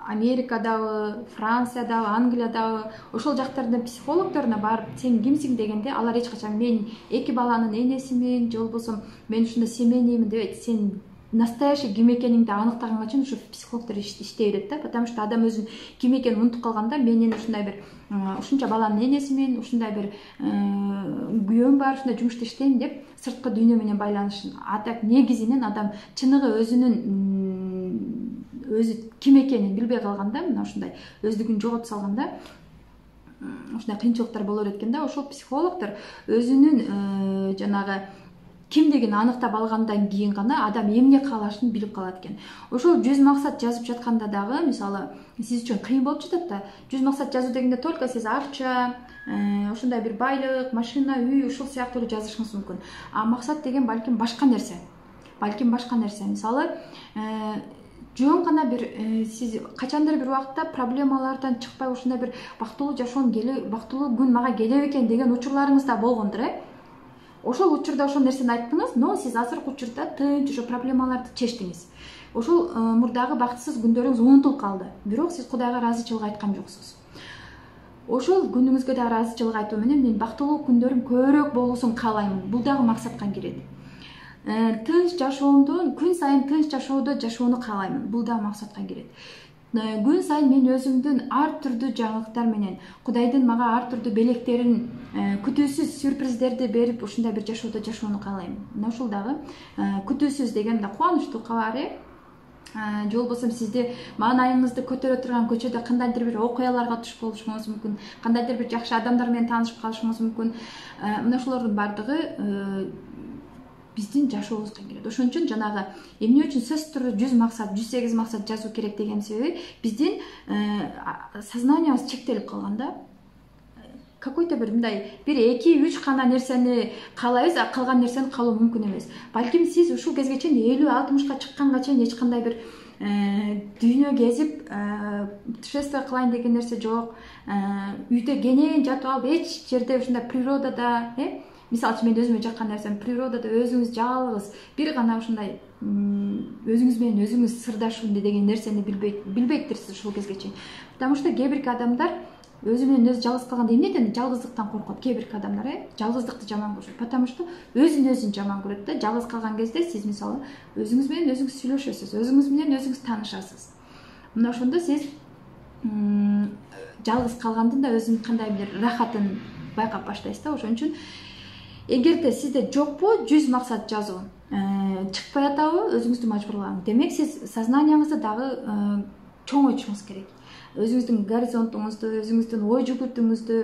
Speaker 1: Америкадабы, Франциядабы, Англиядабы ошол жактардын психологдоруна барып, сен кимсиң дегенде, алар эч качан мен 2 баланын энесимин, же болбосо мен ушундай семейныймын дебейт. Сен настоящий ким экениңди аныктаганга чейин ушу психологдор иштей берет да, потому что адам өзүн ким экенин унутуп калганда, менин ушундай бир ушунча баланын энесимин, ушундай бир күйөөм бар, ушундай жумушта иштейм деп сырткы дүйнө менен байланышын. А так негизинен адам чыныгы өзү ким экенин билбей калганда, мына ушундай өздүгүн жоготуп салганда, ушундай кыйынчылыктар боло берет экен да. Ошол психологдор өзүнүн жанагы кимдигин аныктап алгандан кийин гана адам эмне каалашын билип калат экен. Ошол 100 максат жазып жатканда дагы, мисалы, сиз үчүн кыйын болуп жатат да. 100 максат жазуу дегенде только сиз акча, ушундай бир байлык, машина, үй, ушул сыяктуу эле жазышыңыз мүмкүн. А максат деген балким башка нерсе. Мисалы, жөн гана бир сиз качандыр бир убакытта проблемалардан чыкпай ушундай бир бактылуу жашоонун бактылуу күн мага келе экен деген учурларыңыз да болгондур, Ошол учурда ошол нерсени айттыңыз, но сиз азыркы учурда тынч ошо проблемаларды чечтиңиз. Ошол мурдагы бактысыз күндөрүңүз унутулуп калды. Бирок сиз Кудайга ыраазычылык айткан жоксуз. Ошол күнүңүзгө да ыраазычылык айтуу менен мен бактылуу күндөрүм көбүрөөк болуусун каалаймын. Бул дагы максатка кирет. Тынч жашоомду, күн сайын тынч жашоону каалаймын. Бул дагы максатка кирет. Күн сайын мен өзүмдүн ар түрдүү жаңылыктар менен Кудайдын мага ар түрдүү белектерин, күтүүсүз сюрприздерди берип ушундай бир жашоону каалайм. Мына ушул дагы күтүүсүз дегенде кубанычтуу кабар, же болбосо сизди маанайыңызды көтөрө турган көчөдө кандайдыр бир окуяларга туш болушуңуз мүмкүн, кандайдыр бир жакшы адамдар менен таанышып калышыңыз мүмкүн. Мына ушулордун бардыгы биздин жашообузга кирет. Ошон үчүн жанагы эмне үчүн сөзсүз түрдө 100 максат, 108 максат жазуу керек деген себеби биздин сознаниябыз чектелип калган да. Какой-то бир мындай 1-2-3 гана нерсени каалайбыз, а калган нерсени каалоо мүмкүн эмес. Балким сиз ушул кезге чейин 50-60ка чыкканга чейин эч кандай бир дүйнө кезип, путешествие кылайын деген нерсе жок. Үйдө кенен жатып алып, эч жерде ушундай природада, мисалы үчүн мен өзүмө жаккан нерсем природада өзүңүз жалгыз бир гана ушундай өзүңүз менен өзүңүз сырдашуу деген нерсени билбейттирсиз ушул кезге чейин. Потому что кээ бирки адамдар өзү менен өзү жалгыз калганда эмнеден жалгыздыктан коркот. Кээ бирки адамдар жалгыздыкты жаман көрүшөт. Потому что өзүн жаман көрөт да. Жалгыз калган кезде сиз мисалы өзүңүз менен өзүңүз сүйлөшөсүз, өзүңүз менен өзүңүз таанышасыз. Мына ошондо сиз жалгыз калгандын да өзүнүн кандай бир рахатын байкап баштайсыз да. Ошон үчүн эгерде сизде жокпу 100 максат жазуу, чыкпай атабы, өзүңүздү мажбурлаган. Демек сиз сознанияңызды дагы чоңойтушуңуз керек. Өзүңүздүн горизонтуңузду, өзүңүздүн ой жүгүртүңүздү,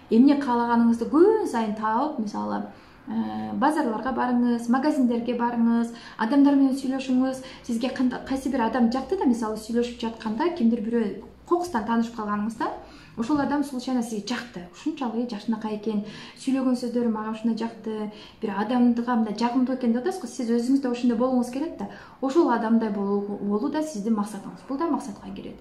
Speaker 1: эмне каалаганыңызды күн сайын таап, мисалы, базарларга барыңыз, магазиндерге барыңыз, адамдар менен сүйлөшүңүз. Сизге кайсы бир адам жакты да, мисалы, сүйлөшүп жатканда кимдир бирөө кокустан таанышып калганыңызда, ошол адам случайно сизге жакты. Ушунчалык жакшынакай экен, сүйлөгөн сөздөрү мага ушундай жакты, бир адамдыга мындай жагымдуу экен деп атасыз го. Сиз өзүңүздө ошондой болуңуз керек да. Ошол адамдай болуу да сиздин максатыңыз. Бул да максатка кирет.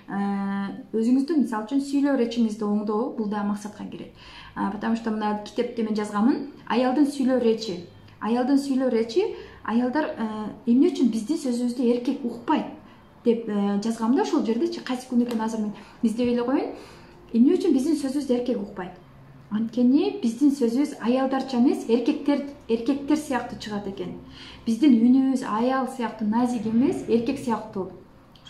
Speaker 1: Өзүңүздүн мисалы үчүн сүйлөө речиңизди оңдоо, бул да максатка кирет. Потому что мына китепте мен жазганмын, аялдын сүйлөө речи. Аялдар эмне үчүн биздин сөзүбүздү эркек укпайт деп жазгам да ошол жерде. Кайсы күн экен азыр мен издеп эле коеюн. Эмне үчүн биздин сөзүбүздү эркек укпайт? Анткени биздин сөзүбүз аялдарча эмес, эркектер сыяктуу чыгат экен. Биздин үнүбүз аял сыяктуу назик эмес, эркек сыяктуу.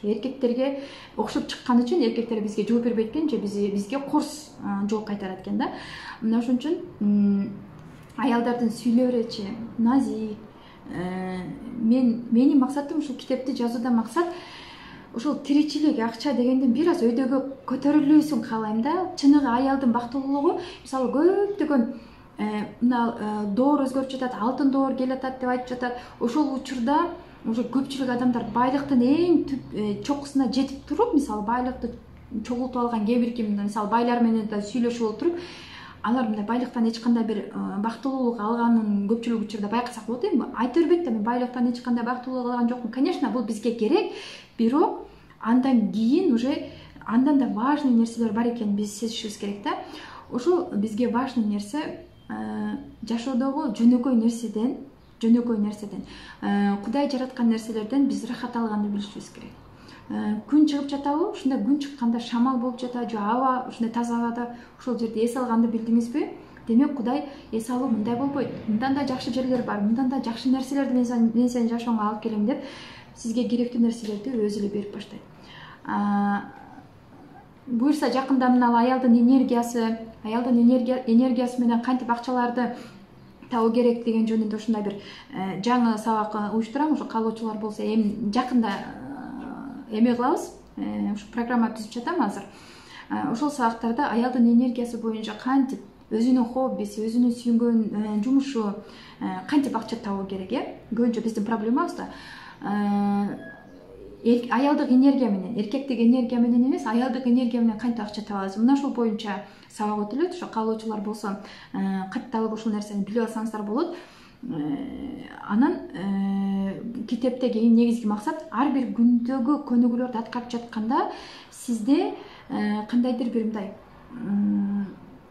Speaker 1: Эркектерге окшоп чыккан үчүн эркектер бизге жооп бербейт экен же бизге корс жооп кайтарат экен да. Мына ошон үчүн аялдардын сүйлөө речи назик. Менин максатым ушул китепти жазууда максат ошол тиричилик, акча дегенден бир аз өйдөгө көтөрүлүүсүн каалайм да. Чыныгы аялдын бактылуулугу, мисалы көптөгөн мына доор өзгөрүп жатат, алтын доор келатат деп айтып жатат. Ошол учурда уже көпчүлүк адамдар байлыктын эң чокусуна жетип туруп, мисалы байлыкты чогултуп алган кээ бирки мисалы байлар менен да сүйлөшүп олтуруп, алар мындай байлыктан эч кандай бир бактылуулук алганын көпчүлүк учурда байкасак болот. Айта бербейт да, мен байлыктан эч кандай бактылуулук алган жокмун. Конечно, бул бизге керек, бирок андан кийин уже андан да важный нерселер бар экенин биз сезишибиз керек да. Ошол бизге важный нерсе жашоодогу жөнөкөй нерседен, Кудай жараткан нерселерден биз рахат алганды билишибиз керек. Күн чыгып жатабы, ушундай күн чыкканда шамал болуп жатат, же аба ушундай таза абада ошол жерде эс алганды билдиңизби? Демек Кудай эс алуу мындай болбойт. Мындан да жакшы жерлер бар, мындан да жакшы нерселерди мен сени жашооңо алып келем деп сизге керектүү нерселерди өзү эле берип баштайт. Буюрса жакында мына аялдын энергиясы менен кантип акчаларды табуу керек деген жөнүндө ушундай бир жаңы сабак уюштурам. Ошо каалоочулар болсо эми жакында эме кылабыз, ушу программа түзүп жатам азыр. ошол сабактарда аялдын энергиясы боюнча кантип өзүнүн хоббиси, өзүнүн сүйгөн жумушу кантип акча табуу керек, көбүнчө биздин проблемабыз да аялдык энергия менен, эркектик энергия менен эмес, аялдык энергия менен кантип акча табабыз. Мына ушул боюнча сабак өтүлөт. Ошо каалоочулар болсо катталып ушул нерсени билип алсаңыздар болот. Анан китептеги эң негизги максат ар бир күндөгү көнүгүүлөрдү аткарып жатканда сизде кандайдыр бир мындай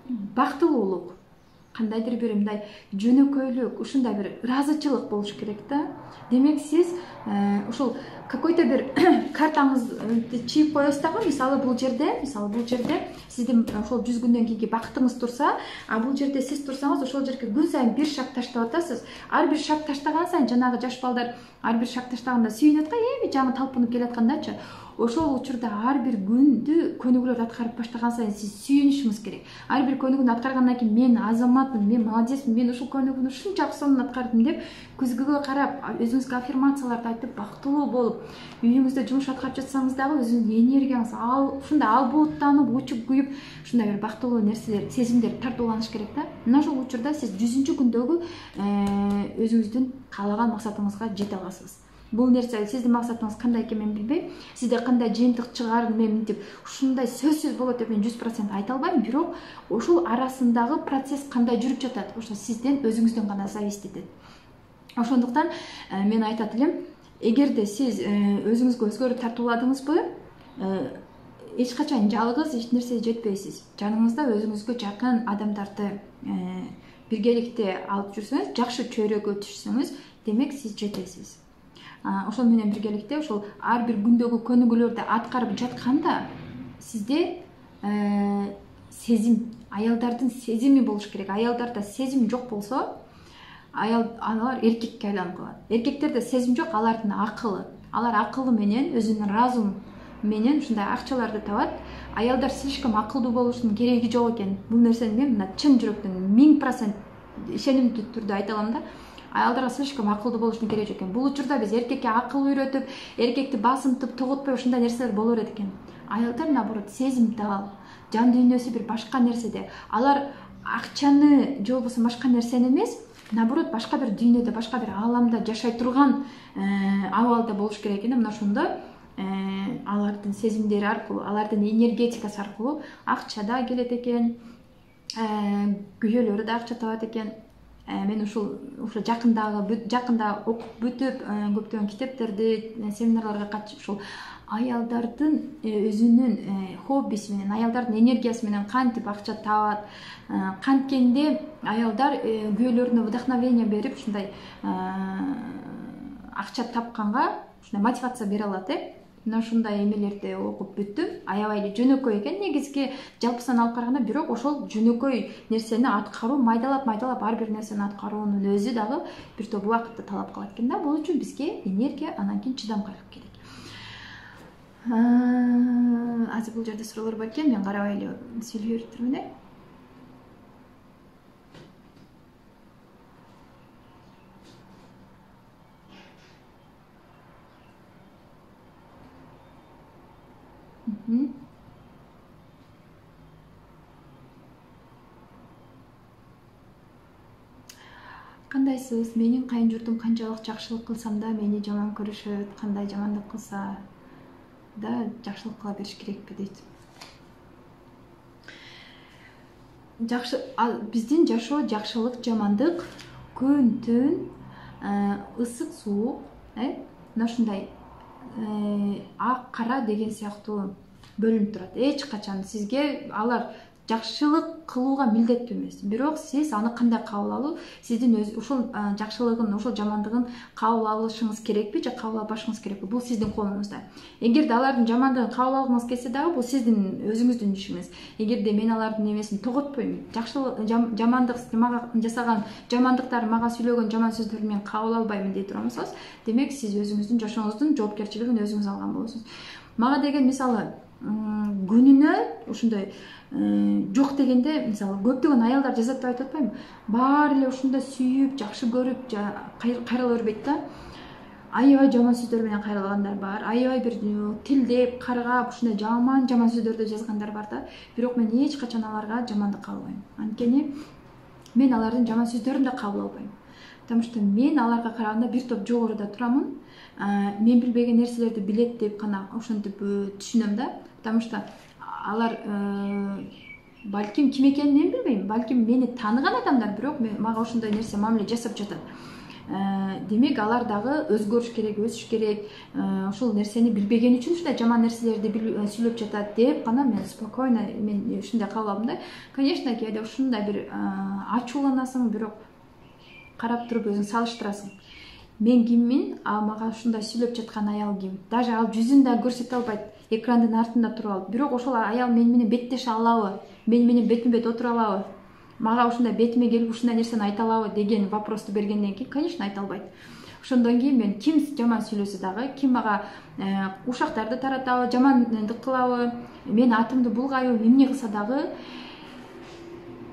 Speaker 1: бактылуулук, кандайдыр бир мындай жөнөкөйлүк, ушундай бир ыраазычылык болуш керек да. Демек сиз ушул какой-то бир картаңызды чийип коесуз дагы, мисалы бул жерде сиздин ошол 100 күндөн кийинки бактыңыз турса, бул жерде сиз турсаңыз, ошол жерге күн сайын бир шаг таштап атасыз. Ар бир шаг таштаган сайын жанагы жаш балдар ар бир шаг таштаганда сүйүнөт го, эми жаңы талпынып келаткандачы. Ошол учурда ар бир күндү көнүгүүлөрдү аткарып баштаган сайын сиз сүйүнүшүңүз керек. Ар бир көнүгүүнү аткаргандан кийин мен азаматмын, мен молодецмин, мен ушул көнүгүүнү ушунчалык сонун аткардым деп көзгөгө карап, өзүңүзгө аффирмацияларды айтып, бактылуу болуп, үйүңүздө жумуш аткарып жатсаңыз дагы өзүңүздүн энергияңыз ушундай албуттанып, учуп күйүп, ушундай бир бактылуу нерселер, сезимдер тартууланыш керек да. Мына ошол учурда сиз 100 күндөгү өзүңүздүн каалаган максатыңызга жете аласыз. Бул нерсе сиздин максатыңыз кандай экенин мен билбейм. Сизде кандай жыйынтык чыгарын мен мынтип ушундай сөзсүз болот деп мен 100% айта албайм, бирок ошол арасындагы процесс кандай жүрүп жатат, ошо сизден өзүңүздөн гана зависит этет. Ошондуктан мен айтат элем, эгерде сиз өзүңүзгө өзгөрүү тартууладыңызбы, эч качан жалгыз эч нерсеге жетпейсиз. Жаныңызда өзүңүзгө жакын адамдарды биргеликте алып жүрсөңүз, жакшы чөйрөгө түшсөңүз, демек сиз жетесиз. Ошол менен биргеликте ошол ар бир күндөгү көнүгүүлөрдү аткарып жатканда сизде сезим, аялдардын сезими болуш керек. Аялдарда сезим жок болсо, алар эркекке айланып калат. Эркектерде сезим жок, алардын акылы. Алар акылы менен, өзүнүн разум менен ушундай акчаларды табат. Аялдар слишком акылдуу болушунун кереги жок экен. Бул нерсени мен мына чын жүрөктөн 1000% ишенимдүү түрдө айта алам да. Аялдарга слишком акылдуу болушунун кереги жок экен. Бул учурда биз эркекке акыл үйрөтүп, эркекти басынтып, тоготпой ушундай нерселер боло берет экен. Аялдар наоборот сезимтал, жан дүйнөсү бир башка нерседе. Алар акчаны же болбосо башка нерсени эмес, наоборот башка бир дүйнөдө, башка бир ааламда жашай турган абалда болуш керек экен. Мына ошондо алардын сезимдери аркылуу, алардын энергетикасы аркылуу акча да келет экен, күйөөлөрү да акча табат экен. Мен ушул жакында окуп бүтүп, көптөгөн китептерди, семинарларга катышып, ушул аялдардын өзүнүн хоббиси менен, аялдардын энергиясы менен кантип акча табат, канткенде аялдар күйөөлөрүнө вдохновение берип, ушундай акча тапканга ушундай мотивация бере алат. Мына ушундай эмелерди окуп бүттүм. Аябай эле жөнөкөй экен негизги жалпысынан алып караганда, бирок ошол жөнөкөй нерсени аткаруу, майдалап ар бир нерсени аткаруунун өзү дагы бир топ убакытты талап кылат экен да. Бул үчүн бизге энергия, анан кийин чыдамкайлык керек. Азыр бул жерде суроолор бар экен, мен карабай эле сүйлөй бериптирмин. Кандайсыз? Менин кайын журтум канчалык жакшылык кылсам да мени жаман көрүшөт. Кандай жамандык кылса да жакшылык кыла бериш керекпи дейт. Биздин жашоо жакшылык, жамандык, күн, түн, ысык, суук, мына ушундай ак, кара деген сыяктуу бөлүнүп турат. Эч качан сизге алар жакшылык кылууга милдеттүү эмес. Бирок сиз аны кандай кабыл алуу, сиздин ушул жакшылыгын, ушул жамандыгын кабыл алышыңыз керекпи же кабыл албашыңыз керекпи? Бул сиздин колуңузда. Эгерде алардын жамандыгын кабыл алгыңыз келсе дагы, бул сиздин өзүңүздүн ишиңиз. Эгерде мен алардын эмесин тоготпойм, жамандык мага жасаган жамандыктарын, мага сүйлөгөн жаман сөздөрүн мен кабыл албайм дей турган болсоңуз, демек сиз өзүңүздүн жашооңуздун жоопкерчилигин өзүңүз алган болосуңуз. Мага деген мисалы күнүнө ушундай жок дегенде, мисалы көптөгөн аялдар жазат деп айтып атпаймынбы? Баары эле ушундай сүйүп, жакшы көрүп, кайрыла бербейт да. аябай жаман сөздөр менен кайрылгандар бар, аябай бир тилдеп каргап ушундай жаман сөздөрдү жазгандар бар да. Бирок мен эч качан аларга жамандык кылбайм. Анткени мен алардын жаман сөздөрүн да кабыл албайм. Потому что мен аларга караганда бир топ жогоруда турамын. Мен билбеген нерселерди билет деп гана ошентип түшүнөм да. Потому что алар балким ким экенин мен билбейм, балким мени тааныган адамдар, бирок мага ошондой нерсе мамиле жасап жатат. Демек алар дагы өзгөрүш керек, өсүш керек. Ошол нерсени билбеген үчүн ушундай жаман нерселерди сүйлөп жатат деп гана мен спокойно мен ушундай кабыл алдым да. Конечно, кээде ушундай бир ачууланасың, бирок карап туруп өзүң салыштырасың. Мен киммин, мага ушундай сүйлөп жаткан аял ким? Даже ал жүзүн да көрсөтө албайт, экрандын артында туруп алып. Бирок ошол аял мен менен беттеше алабы? Мен менен бетме бет отура алабы? Мага ушундай бетиме келип ушундай нерсени айта алабы деген вопросту бергенден кийин, конечно, айта албайт. Ошондон кийин мен ким жаман сүйлөсө дагы, ким мага ушактарды таратабы, жамандык кылабы, мен атымды булгайбы, эмне кылса дагы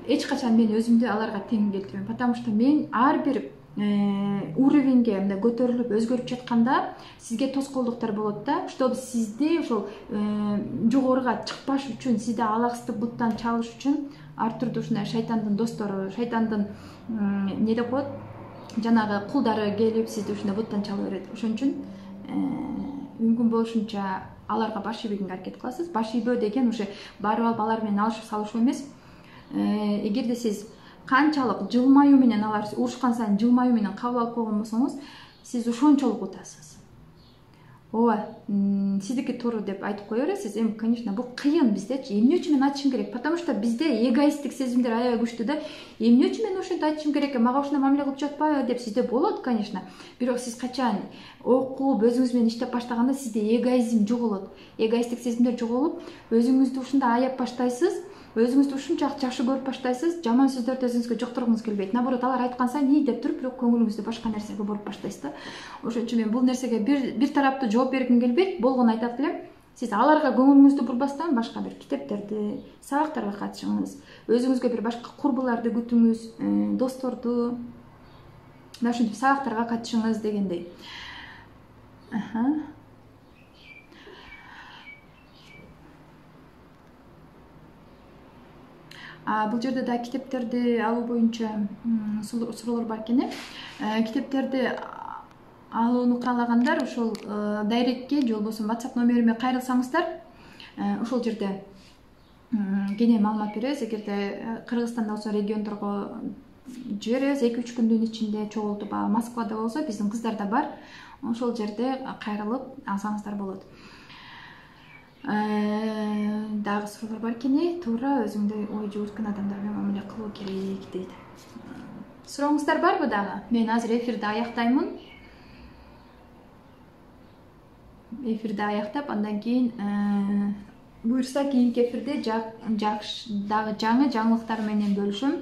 Speaker 1: эч качан мен өзүмдү аларга тең келтирбейм. Потому что мен ар бир уровеньге мындай көтөрүлүп өзгөрүп жатканда сизге тоскоолдуктар болот да, чтобы сизди ошол жогоруга чыкпаш үчүн, сизди алаксытып буттан чалыш үчүн ар түрдүү ушундай шайтандын достору, шайтандын эмне деп коет, жанагы кулдары келип сизди ушундай буттан чала берет. Ошон үчүн мүмкүн болушунча аларга баш ийбегенге аракет кыласыз. Баш ийбөө деген уже барып алып алар менен алышып салышуу эмес. Эгерде сиз канчалык жылмаюу менен, алар урушкан сайын жылмаюу менен кабыл алып койгон болсоңуз, сиз ошончолук утасыз. Ооба, сиздики туура деп айтып кое бересиз. Эми, конечно, бул кыйын биздечи. Эмне үчүн мен айтышым керек? Потому что бизде эгоисттик сезимдер аябай күчтүү да. Эмне үчүн мен ошентип айтышым керек? Мага ушундай мамиле кылып жатпайбы деп сизде болот, конечно. Бирок сиз качан окуп, өзүңүз менен иштеп баштаганда сизде эгоизм жоголот. Эгоисттик сезимдер жоголуп, өзүңүздү ушундай аяп баштайсыз. Өзүңүздү ушунчалык жакшы көрүп баштайсыз, жаман сөздөрдү өзүңүзгө жоктургуңуз келбейт. Наоборот, алар айткан сайын ий деп туруп, бирок көңүлүңүздү башка нерсеге буруп баштайсыз да. Ошон үчүн мен бул нерсеге бир тараптуу жооп бергим келбейт. Болгону айтат элем. Сиз аларга көңүлүңүздү бурбастан башка бир китептерди, сабактарга катышыңыз, өзүңүзгө бир башка курбуларды күтүңүз, досторду, мына ушинтип сабактарга катышыңыз дегендей. Бул жерде да китептерди алуу боюнча суроолор бар экен. Китептерди алууну каалагандар ошол дайректке же болбосо WhatsApp номериме кайрылсаңыздар, ошол жерде кене маалымат беребиз. Эгерде Кыргызстанда болсо региондорго жиберебиз 2-3 күндүн ичинде чогултуп, Москвада болсо биздин кыздар да бар. Ошол жерде кайрылып алсаңыздар болот. Дагы суроолор бар экен. Туура өзүңдөй ой жүгүрткөн адамдар менен мамиле кылуу керек дейт. Сурооңуздар барбы дагы? Мен азыр эфирди аяктаймын. Эфирди аяктап, андан кийин буюрса кийинки эфирде дагы жаңы жаңылыктар менен бөлүшөм.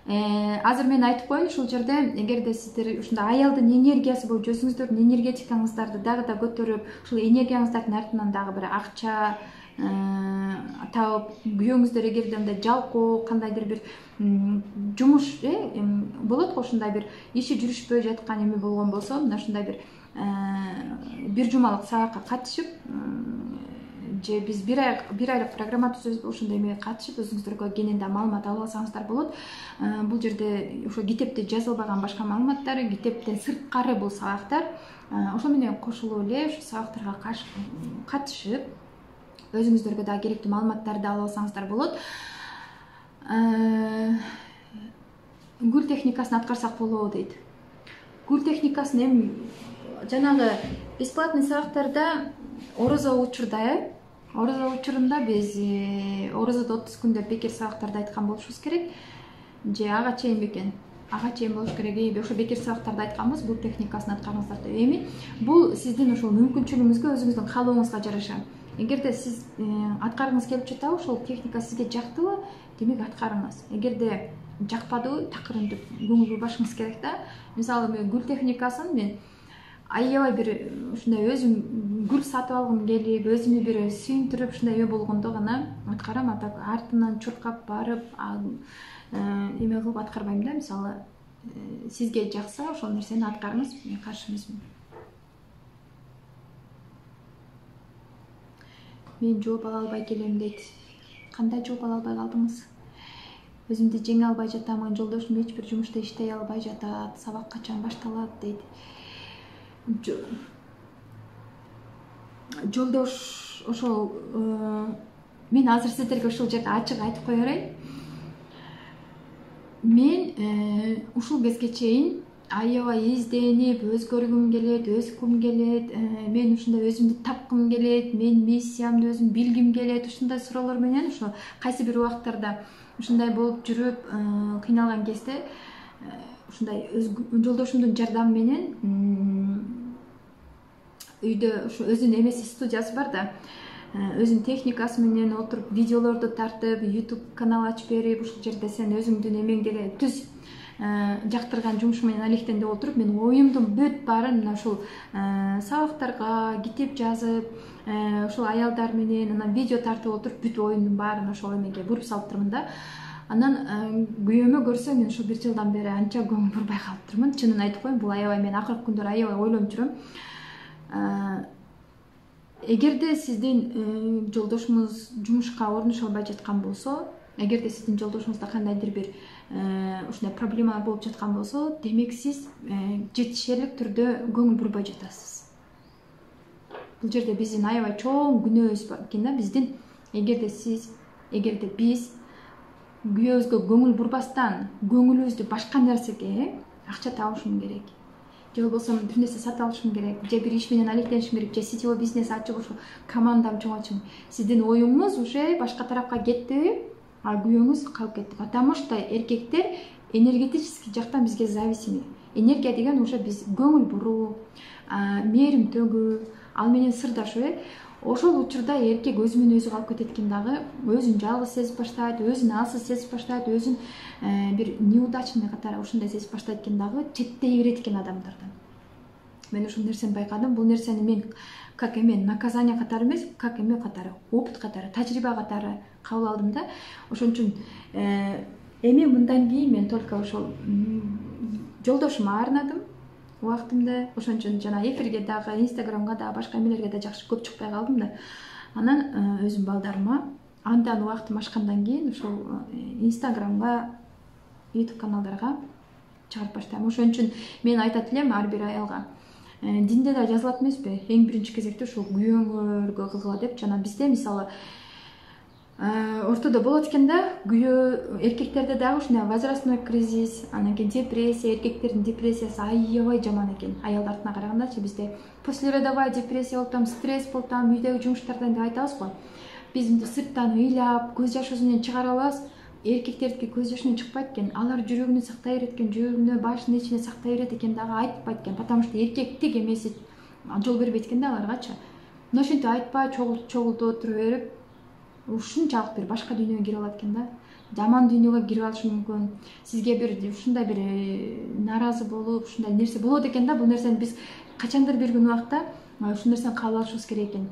Speaker 1: Азыр мен айтып коеюн, ушул жерде эгерде сиздер ушундай аялдын энергиясы боюнча өзүңүздөрдүн энергетикаңыздарды дагы да көтөрүп, ушул энергияңыздардын артынан дагы бир акча таап, күйөөңүздөр эгерде мындай жалкоо кандайдыр бир жумуш болот го, ушундай бир иши жүрүшпөй жаткан эме болгон болсо, мына ушундай бир жумалык сабакка катышып, же биз бир айлык программа түзөбүз, ошондой эмеге катышып өзүңүздөргө кенен да маалымат алып алсаңыздар болот. Бул жерде ошо китепте жазылбаган башка маалыматтар, китептен сырткары бул сабактар. Ошо менен кошулуп эле ушу сабактарга катышып, өзүңүздөргө да керектүү маалыматтарды алып алсаңыздар болот. Гүл техникасын аткарсак болобу дейт. Гүл техникасын эми жанагы бесплатный сабактарда орозо учурда, орозо учурунда биз орозодо 30 күндө бекер сабактарды айткан болушубуз керек. Же ага чейин бекен? Ага чейин болуш керек. Ошо бекер сабактарды айтканбыз, бул техникасын аткарыңыздар деп. Эми бул сиздин ошол мүмкүнчүлүгүңүзгө, өзүңүздүн каалооңузга жараша. Эгерде сиз аткаргыңыз келип жатабы, ошол техника сизге жактыбы, демек аткарыңыз. Эгерде жакпадыбы, такырын деп көңүл бурбашыңыз керек да. Мисалы мен гүл техникасын мен аябай бир ушундай өзүм гүл сатып алгым келип, өзүмө бир сүйүндүрүп ушундай эме болгондо гана аткарам. Атак артынан чуркап барып эме кылып аткарбайм да. Мисалы сизге жакса ошол нерсени аткарыңыз, мен каршы эмесмин. мен жооп ала албай келем дейт. Кандай жооп ала албай калдыңыз? Өзүмдү жеңе албай жатамын, жолдошум эч бир жумушта иштей албай жатат, сабак качан башталат дейт. Жолдош ошол мен азыр сиздерге ушул жерде ачык айтып кое берейин. Мен ушул кезге чейин аябай изденип, өзгөргүм келет, өскүм келет, мен ушундай өзүмдү тапкым келет, мен миссиямды өзүм билгим келет, ушундай суроолор менен ошо кайсы бир убактарда ушундай болуп жүрүп, кыйналган кезде ушундай жолдошумдун жардамы менен үйдө ушу өзүнүн эмеси студиясы бар да, өзүнүн техникасы менен отуруп видеолорду тартып, YouTube канал ачып берип, ушул жерде сен өзүңдүн эмеңди эле түз жактырган жумуш менен алектенде отуруп, мен оюмдун бүт баарын мына ушул сабактарга китеп жазып, ушул аялдар менен анан видео тартып отуруп, бүт оюмдун баарын ошол эмеге буруп салыптырмын да. Анан күйөөмө көрсө, мен ушул 1 жылдан бери анча көңүл бурбай калыптырмын. Чынын айтып коеюн, бул аябай мен акыркы күндөр аябай ойлонуп жүрөм. Эгерде сиздин жолдошуңуз жумушка орношо албай жаткан болсо, эгерде сиздин жолдошуңузда кандайдыр бир ушундай проблема болуп жаткан болсо, демек сиз жетишерлик түрдө көңүл бурбай жатасыз. Бул жерде биздин аябай чоң күнөөбүз бар экен да, биздин. Эгерде биз күйөөбүзгө көңүл бурбастан, көңүлүбүздү башка нерсеге, акча табышым керек, же болбосо бир нерсе сатып алышым керек, же бир иш менен алектенишим керек, же сетевой бизнес ачып ушу командам чоңойтушум. Сиздин оюңуз уже башка тарапка кетти, а күйөөңүз калып кетти. Потому что эркектер энергетический жактан бизге зависимы. Энергия деген уже биз көңүл буруу, мээрим төгүү, ал менен сырдашуу. Ошол учурда эркек өзүмөн өзү калып кетет экен дагы, өзүн жалгыз сезип баштайт, өзүн алсыз сезип баштайт, өзүн бир неудачный катары ушундай сезип баштайт экен дагы, четтей берет экен адамдардан. Мен ушул нерсени байкадым. Бул нерсени мен как эме наказание катары эмес, как эме катары, опыт катары, тажрыйба катары кабыл алдым да. Ошон үчүн эми мындан кийин мен только ошол жолдошума арнадым убактымды. Ошон үчүн жана эфирге дагы, инстаграмга да, башка эмелерге да жакшы көп чыкпай калдым да. Анан өзүм балдарыма андан убактым ашкандан кийин ошол инстаграмга, YouTube каналдарга чыгарып баштайм. Ошон үчүн мен айтат элем ар бир аялга, динде да жазылат эмеспи, эң биринчи кезекте ушул күйөөңөргө кылгыла деп. Жана бизде мисалы ортодо болот экен да, күйөө эркектерде дагы ушундай возрастной кризис, анан кийин депрессия, эркектердин депрессиясы аябай жаман экен. Аялдардына карагандачы бизде послеродовая депрессия болуп атам, стресс болуп атам, үйдөгү жумуштардан деп айтабыз го. Биз мынтип сырттан ыйлап, көз жашыбыз менен чыгара алабыз. Эркектердики көз жашы менен чыкпайт экен. Алар жүрөгүнө сактай берет экен, жүрөгүнө, башынын ичине сактай берет экен дагы, айтпайт экен. Потому что эркектик эмеси жол бербейт экен да аларгачы. Мына ушинтип айтпай, чогултуп отура берип, ушунчалык бир башка дүйнөгө кирип алат экен да. Жаман дүйнөгө кирип алышы мүмкүн. Сизге бир ушундай бир наразы болуп, ушундай нерсе болот экен да. Бул нерсени биз качандыр бир күн убакта ушул нерсени кабыл алышыбыз керек экен.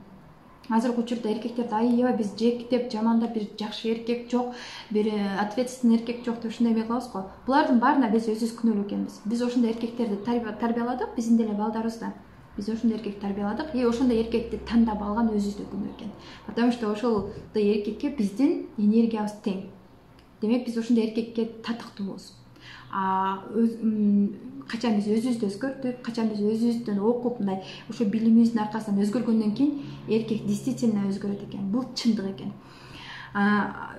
Speaker 1: Азыркы учурда эркектерди аябай биз жектеп, жамандап, бир жакшы эркек жок, бир ответственный эркек жок деп ушундай эме кылабыз го. Булардын баарына биз өзүбүз күнөөлүү экенбиз. Биз ошондой эркектерди тарбияладык, биздин деле балдарыбыз да. Биз ошондой эркекти тарбияладык, ошондой эркекти тандап алган өзүбүздө күнөө экен. Потому что ошолдой эркекке биздин энергиябыз тең. Демек биз ошондой эркекке татыктуубуз. Качан биз өзүбүздү өзгөртүп, качан биз өзүбүздөн окуп, мындай ошо билимибиздин аркасынан өзгөргөндөн кийин эркек действительно өзгөрөт экен. Бул чындык экен.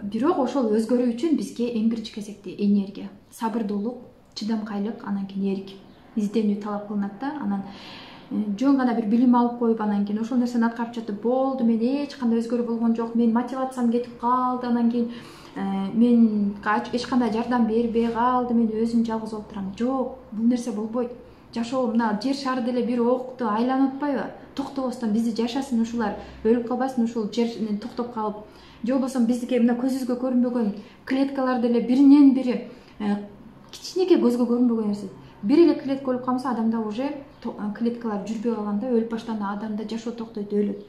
Speaker 1: Бирок ошол өзгөрүү үчүн бизге эң биринчи кезекте энергия, сабырдуулук, чыдамкайлык, анан кийин эрк, изденүү талап кылынат да. Анан жөн гана бир билим алып коюп, анан кийин ошол нерсени аткарып жатып, болду, мен эч кандай өзгөрүү болгон жок, мен мотивациям кетип калды, анан кийин мен эч кандай жардам бербей калды, мен өзүм жалгыз болуп турам. Жок, бул нерсе болбойт. Жашоо мына жер шары деле бир окту айланып атпайбы? Токтобостон бизди жашасын ушулар, өлүп калбасын ушул жерден токтоп калып. Же болбосо биздики мына көзүбүзгө көрүнбөгөн клеткалар деле биринен бири кичинекей көзгө көрүнбөгөн нерсе. Бир эле клетка өлүп калса, адамда уже клеткалар жүрбөй калганда, өлүп баштаганда адамда жашоо токтойт, өлөт.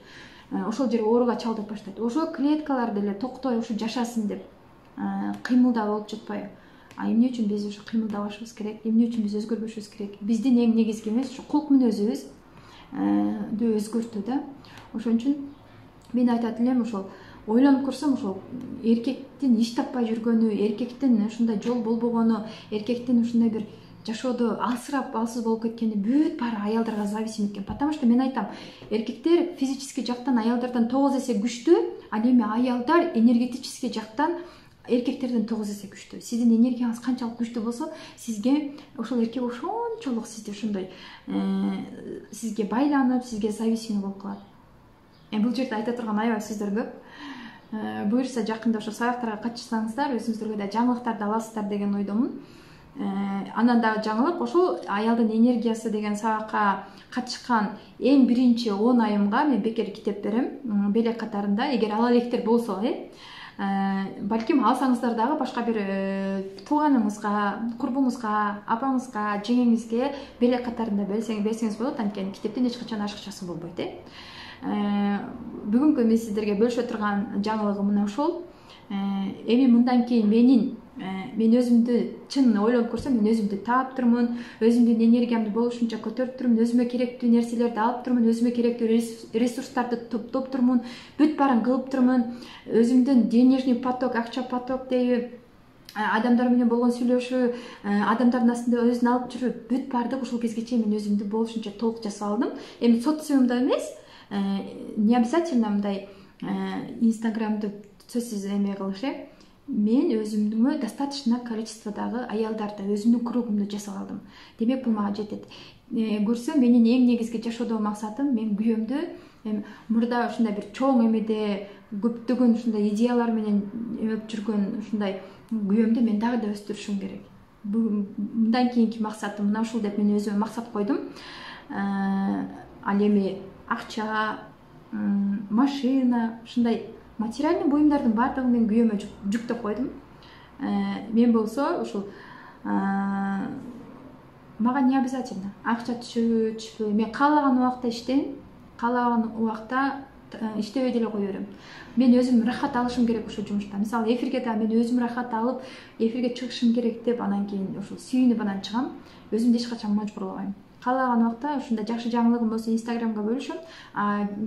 Speaker 1: Ошол жер ооруга чалдырып баштайт. Ошо клеткалар деле токтой, ушу жашасын деп кыймылдап болуп жатпайбы? Эмне үчүн биз ушу кыймылдабашыбыз керек? Эмне үчүн биз өзгөрбөшүбүз керек? Биздин эң негизги эмес ушу кулк мүнөзүбүздү өзгөртүү да. Ошон үчүн мен айтат элем ошол ойлонуп көрсөм ошол эркектин иш таппай жүргөнү, эркектин ушундай жол болбогону, эркектин ушундай бир жашоодо алсырап алсыз болуп кеткени бүт баары аялдарга зависим экен. Потому что мен айтам, эркектер физический жактан аялдардан 9 эсе күчтүү, ал эми аялдар энергетический жактан эркектерден 9 эсе күчтүү. Сиздин энергияңыз канчалык күчтүү болсо, сизге ошол эркек ошончолук сизди ошондой сизге байланып, сизге зависимый болуп калат. Бул жерде айта турган аябай сөздөр көп. Буюрса жакында ошо сабактарга катышсаңыздар, өзүңүздөргө да жаңылыктарды аласыздар деген ойдомун. Анан дагы жаңылык ошол аялдын энергиясы деген сабакка катышкан эң биринчи 10 айымга мен бекер китеп берем. Белек катарында, эгер ала электер болсо, балким алсаңыздар дагы башка бир тууганыңызга, курбуңузга, апаңызга, жеңеңизге белек катарында берсеңиз болот. Анткени китептин эч качан ашыкчасы болбойт. Бүгүнкү мен сиздерге бөлүшө турган жаңылыгым мына ошол. Эми мындан кийин мен өзүмдү чын ойлонуп көрсөм, мен өзүмдү таап турмун, өзүмдүн энергиямды болушунча көтөрүп турмун, өзүмө керектүү нерселерди алып турмун, өзүмө керектүү ресурстарды топтоп турмун, бүт баарын кылып турмун, өзүмдүн денежный поток, акча поток дейби, адамдар менен болгон сүйлөшүү, адамдардын астында өзүн алып жүрүү, бүт баардык ушул кезге чейин мен өзүмдү болушунча толук жасап алдым. Эми социумда эмес, не обязательно мындай инстаграмды сөзсүз эме кылыш, мен өзүмдү достаточно количестводагы аялдарды өзүмдүн кругумду жасап алдым. Демек бул мага жетет. Көрсөм, менин эң негизги жашоодо максатым мен күйөөмдү мурда ушундай бир чоң эмеде көптөгөн ушундай идеялар менен өп жүргөн ушундай күйөөмдү мен дагы да өстүрүшүм керек. Мындан кийинки максатым мына ушул деп мен өзүмө максат койдум. Ал эми акча, машина, ушундай материальный буюмдардын баардыгын мен күйөөмө жүктөп койдум. Мен болсо ушул мага не обязательно акча түшүбү, түшпөбү, мен каалаган убакта иштейм, каалаган убакта иштебей деле кое берем. Мен өзүм рахат алышым керек ошол жумушта. Мисалы эфирге да мен өзүм рахат алып, эфирге чыгышым керек деп анан кийин ошол сүйүнүп анан чыгам. Өзүмдү эч качан мажбурлабайм. Каалаган убакта ушундай жакшы жаңылыгым болсо инстаграмга бөлүшөм,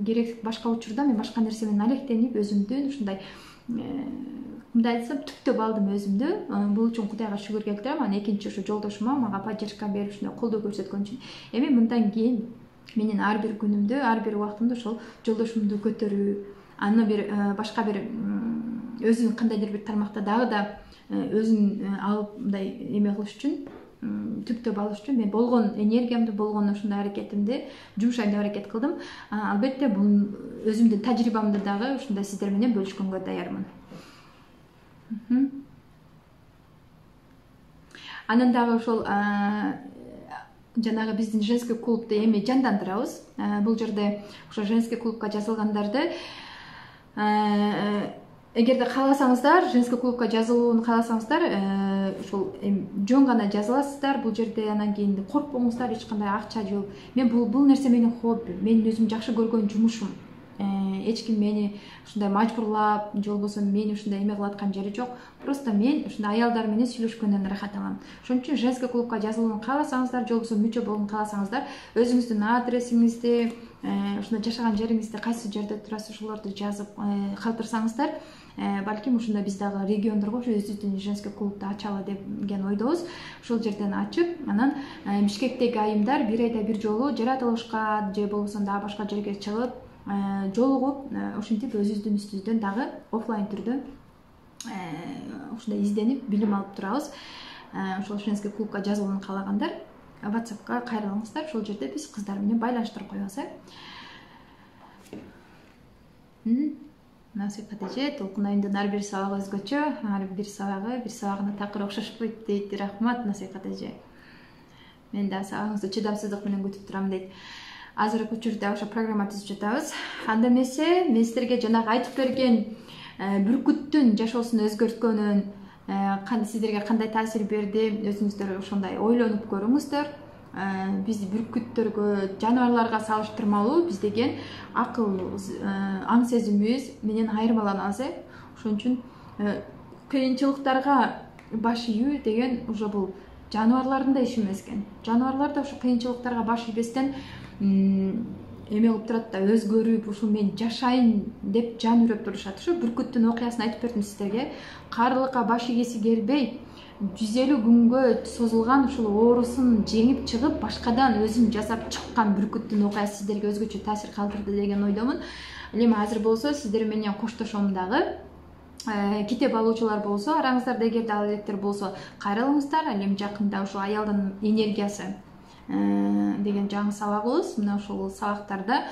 Speaker 1: керек башка учурда мен башка нерсе менен алектенип өзүмдүн ушундай мындай айтсам түктөп алдым өзүмдү. Бул үчүн Кудайга шүгүр келтирем. Анан экинчи ушу жолдошума мага поддержка берип ушундай колдоо көрсөткөн үчүн. Эми мындан кийин менин ар бир күнүмдү, ар бир убактымды ошол жолдошумду көтөрүү, аны бир башка бир өзүн кандайдыр бир тармакта дагы да өзүн алып мындай эме кылыш үчүн, түптөп алыш үчүн мен болгон энергиямды, болгон ушундай аракетимди жумшайм деп аракет кылдым. Албетте бул өзүмдүн тажрыйбамды дагы ушундай сиздер менен бөлүшкөнгө даярмын. Анан дагы ошол жанагы биздин женский клубду эми жандандырабыз. Бул жерде ошо женский клубка жазылгандарды эгерде кааласаңыздар, женский клубка жазылууну кааласаңыздар, ошол жөн гана жазыла аласыздар. Бул жерде анан кийин коркпоңуздар, эч кандай акча жок. Мен бул нерсе менин хоббим, менин өзүм жакшы көргөн жумушум. Эч ким мени ушундай мажбурлап, же болбосо мени ушундай эме кылып аткан жери жок. Просто мен ушундай аялдар менен сүйлөшкөндөн рахат алам. Ошон үчүн женский клубка жазылууну кааласаңыздар, же болбосо мүчө болгону кааласаңыздар, өзүңүздүн адресиңизди, ушундай жашаган жериңизди, кайсы жерде турасыз ошолорду жазып калтырсаңыздар, балким ушундай биз дагы региондорго өзүбүздүн женский клубду ачалы деген ойдобуз. Ошол жерден ачып, анан Бишкектеги айымдар бир айда бир жолу жаратылышка же болбосо дагы башка жерге чыгып, жолугуп, ошентип өзүбүздүн үстүбүздөн дагы офлайн түрдө ушундай изденип билим алып турабыз. Ошол женский клубка жазылууну каалагандар WhatsAppка кайрылыңыздар. Ошол жерде биз кыздар менен байланыштырып коебуз. Насыйкат эже, Толкун айымдын ар бир сабагы өзгөчө, ар бир сабагына такыр окшошпойт дейт. Рахмат Насыйкат эже. Мен да сабагыңызды чыдамсыздык менен күтүп турам дейт. Азыркы учурда ошо программа түзүп жатабыз. Анда эмесе мен сиздерге жанагы айтып берген бүркүттүн жашоосун өзгөрткөнүн сиздерге кандай таасир берди, өзүңүздөр ошондой ойлонуп көрүңүздөр. Биз бүркүттөргө, жаныбарларга салыштырмалуу биз деген акыл, аң сезимибиз менен айырмаланабыз. Ошон үчүн кыйынчылыктарга баш ийүү деген уже бул жаныбарлардын да иши эмес экен. Жаныбарлар да ошо кыйынчылыктарга баш ийбестен эме кылып турат да, өзгөрүп ушул мен жашайын деп жан үрөп турушат. Ушу бүркүттүн окуясын айтып бердим сиздерге. Каарылыкка баш ийгиси келбей 150 күнгө созулган ушул оорусун жеңип чыгып, башкадан өзүн жасап чыккан бүркүттүн окуясы сиздерге өзгөчө таасир калтырды деген ойдомун. Эми азыр болсо сиздер менен коштошом дагы. Китеп алуучулар болсо, араңыздарда эгерде ала электер болсо кайрылыңыздар. Ал эми жакында ушул аялдын энергиясы деген жаңы сабагыбыз. Мына ушул сабактарда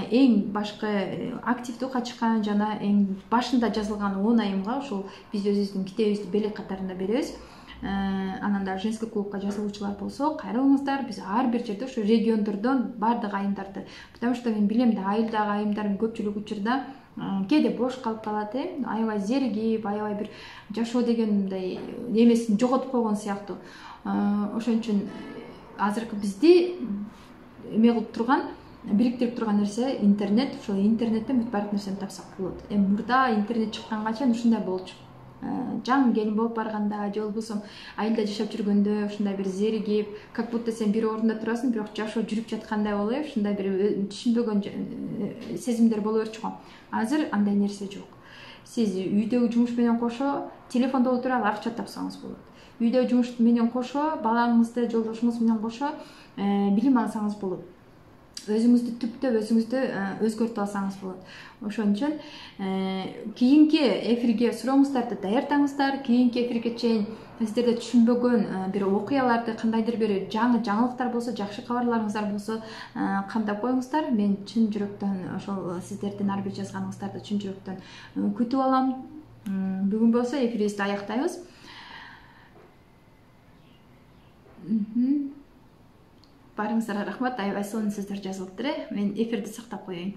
Speaker 1: эң башкы активдүү качкан жана эң башында жазылган 10 айымга ушул биз өзүбүздүн китебибизди белек катарында беребиз. Анан да женский клубка жазылуучулар болсо кайрылыңыздар. Биз ар бир жерде ушу региондордон бардык айымдарды, потому что мен билем да, айылдагы айымдардын көпчүлүк учурда кээде бош калып калат, аябай зеригип, аябай бир жашоо деген мындай эмесин жоготуп койгон сыяктуу. Ошон үчүн азыркы бизди эме кылып турган, бириктирип турган нерсе интернет. Ошол интернеттен бүт баардык нерсени тапсак болот. Эми мурда интернет чыкканга чейин ушундай болчу. Жаңы келин болуп барганда же болбосо айылда жашап жүргөндө ушундай бир зеригип, как будто сен бир орунда турасың, бирок жашоо жүрүп жаткандай болуп, ушундай бир түшүнбөгөн сезимдер боло берчү го. Азыр андай нерсе жок. Сиз үйдөгү жумуш менен кошо телефондо отуруп алып акча тапсаңыз болот. Үйдө жумуш менен кошо балаңызды, жолдошуңуз менен кошо билим алсаңыз болот. Өзүңүздү түптөп, өзүңүздү өзгөртүп алсаңыз болот. Ошон үчүн кийинки эфирге сурооңуздарды даярдаңыздар. Кийинки эфирге чейин сиздерде түшүнбөгөн бир окуяларды, кандайдыр бир жаңы жаңылыктар болсо, жакшы кабарларыңыздар болсо камдап коюңуздар. Мен чын жүрөктөн ошол сиздердин ар бир жазганыңыздарды чын жүрөктөн күтүп алам. Бүгүн болсо эфирибизди аяктайбыз. Барыңыздарга рахмат. Аябай сонун сөздөр жазылыптыр. Мен эфирди сактап коеюн.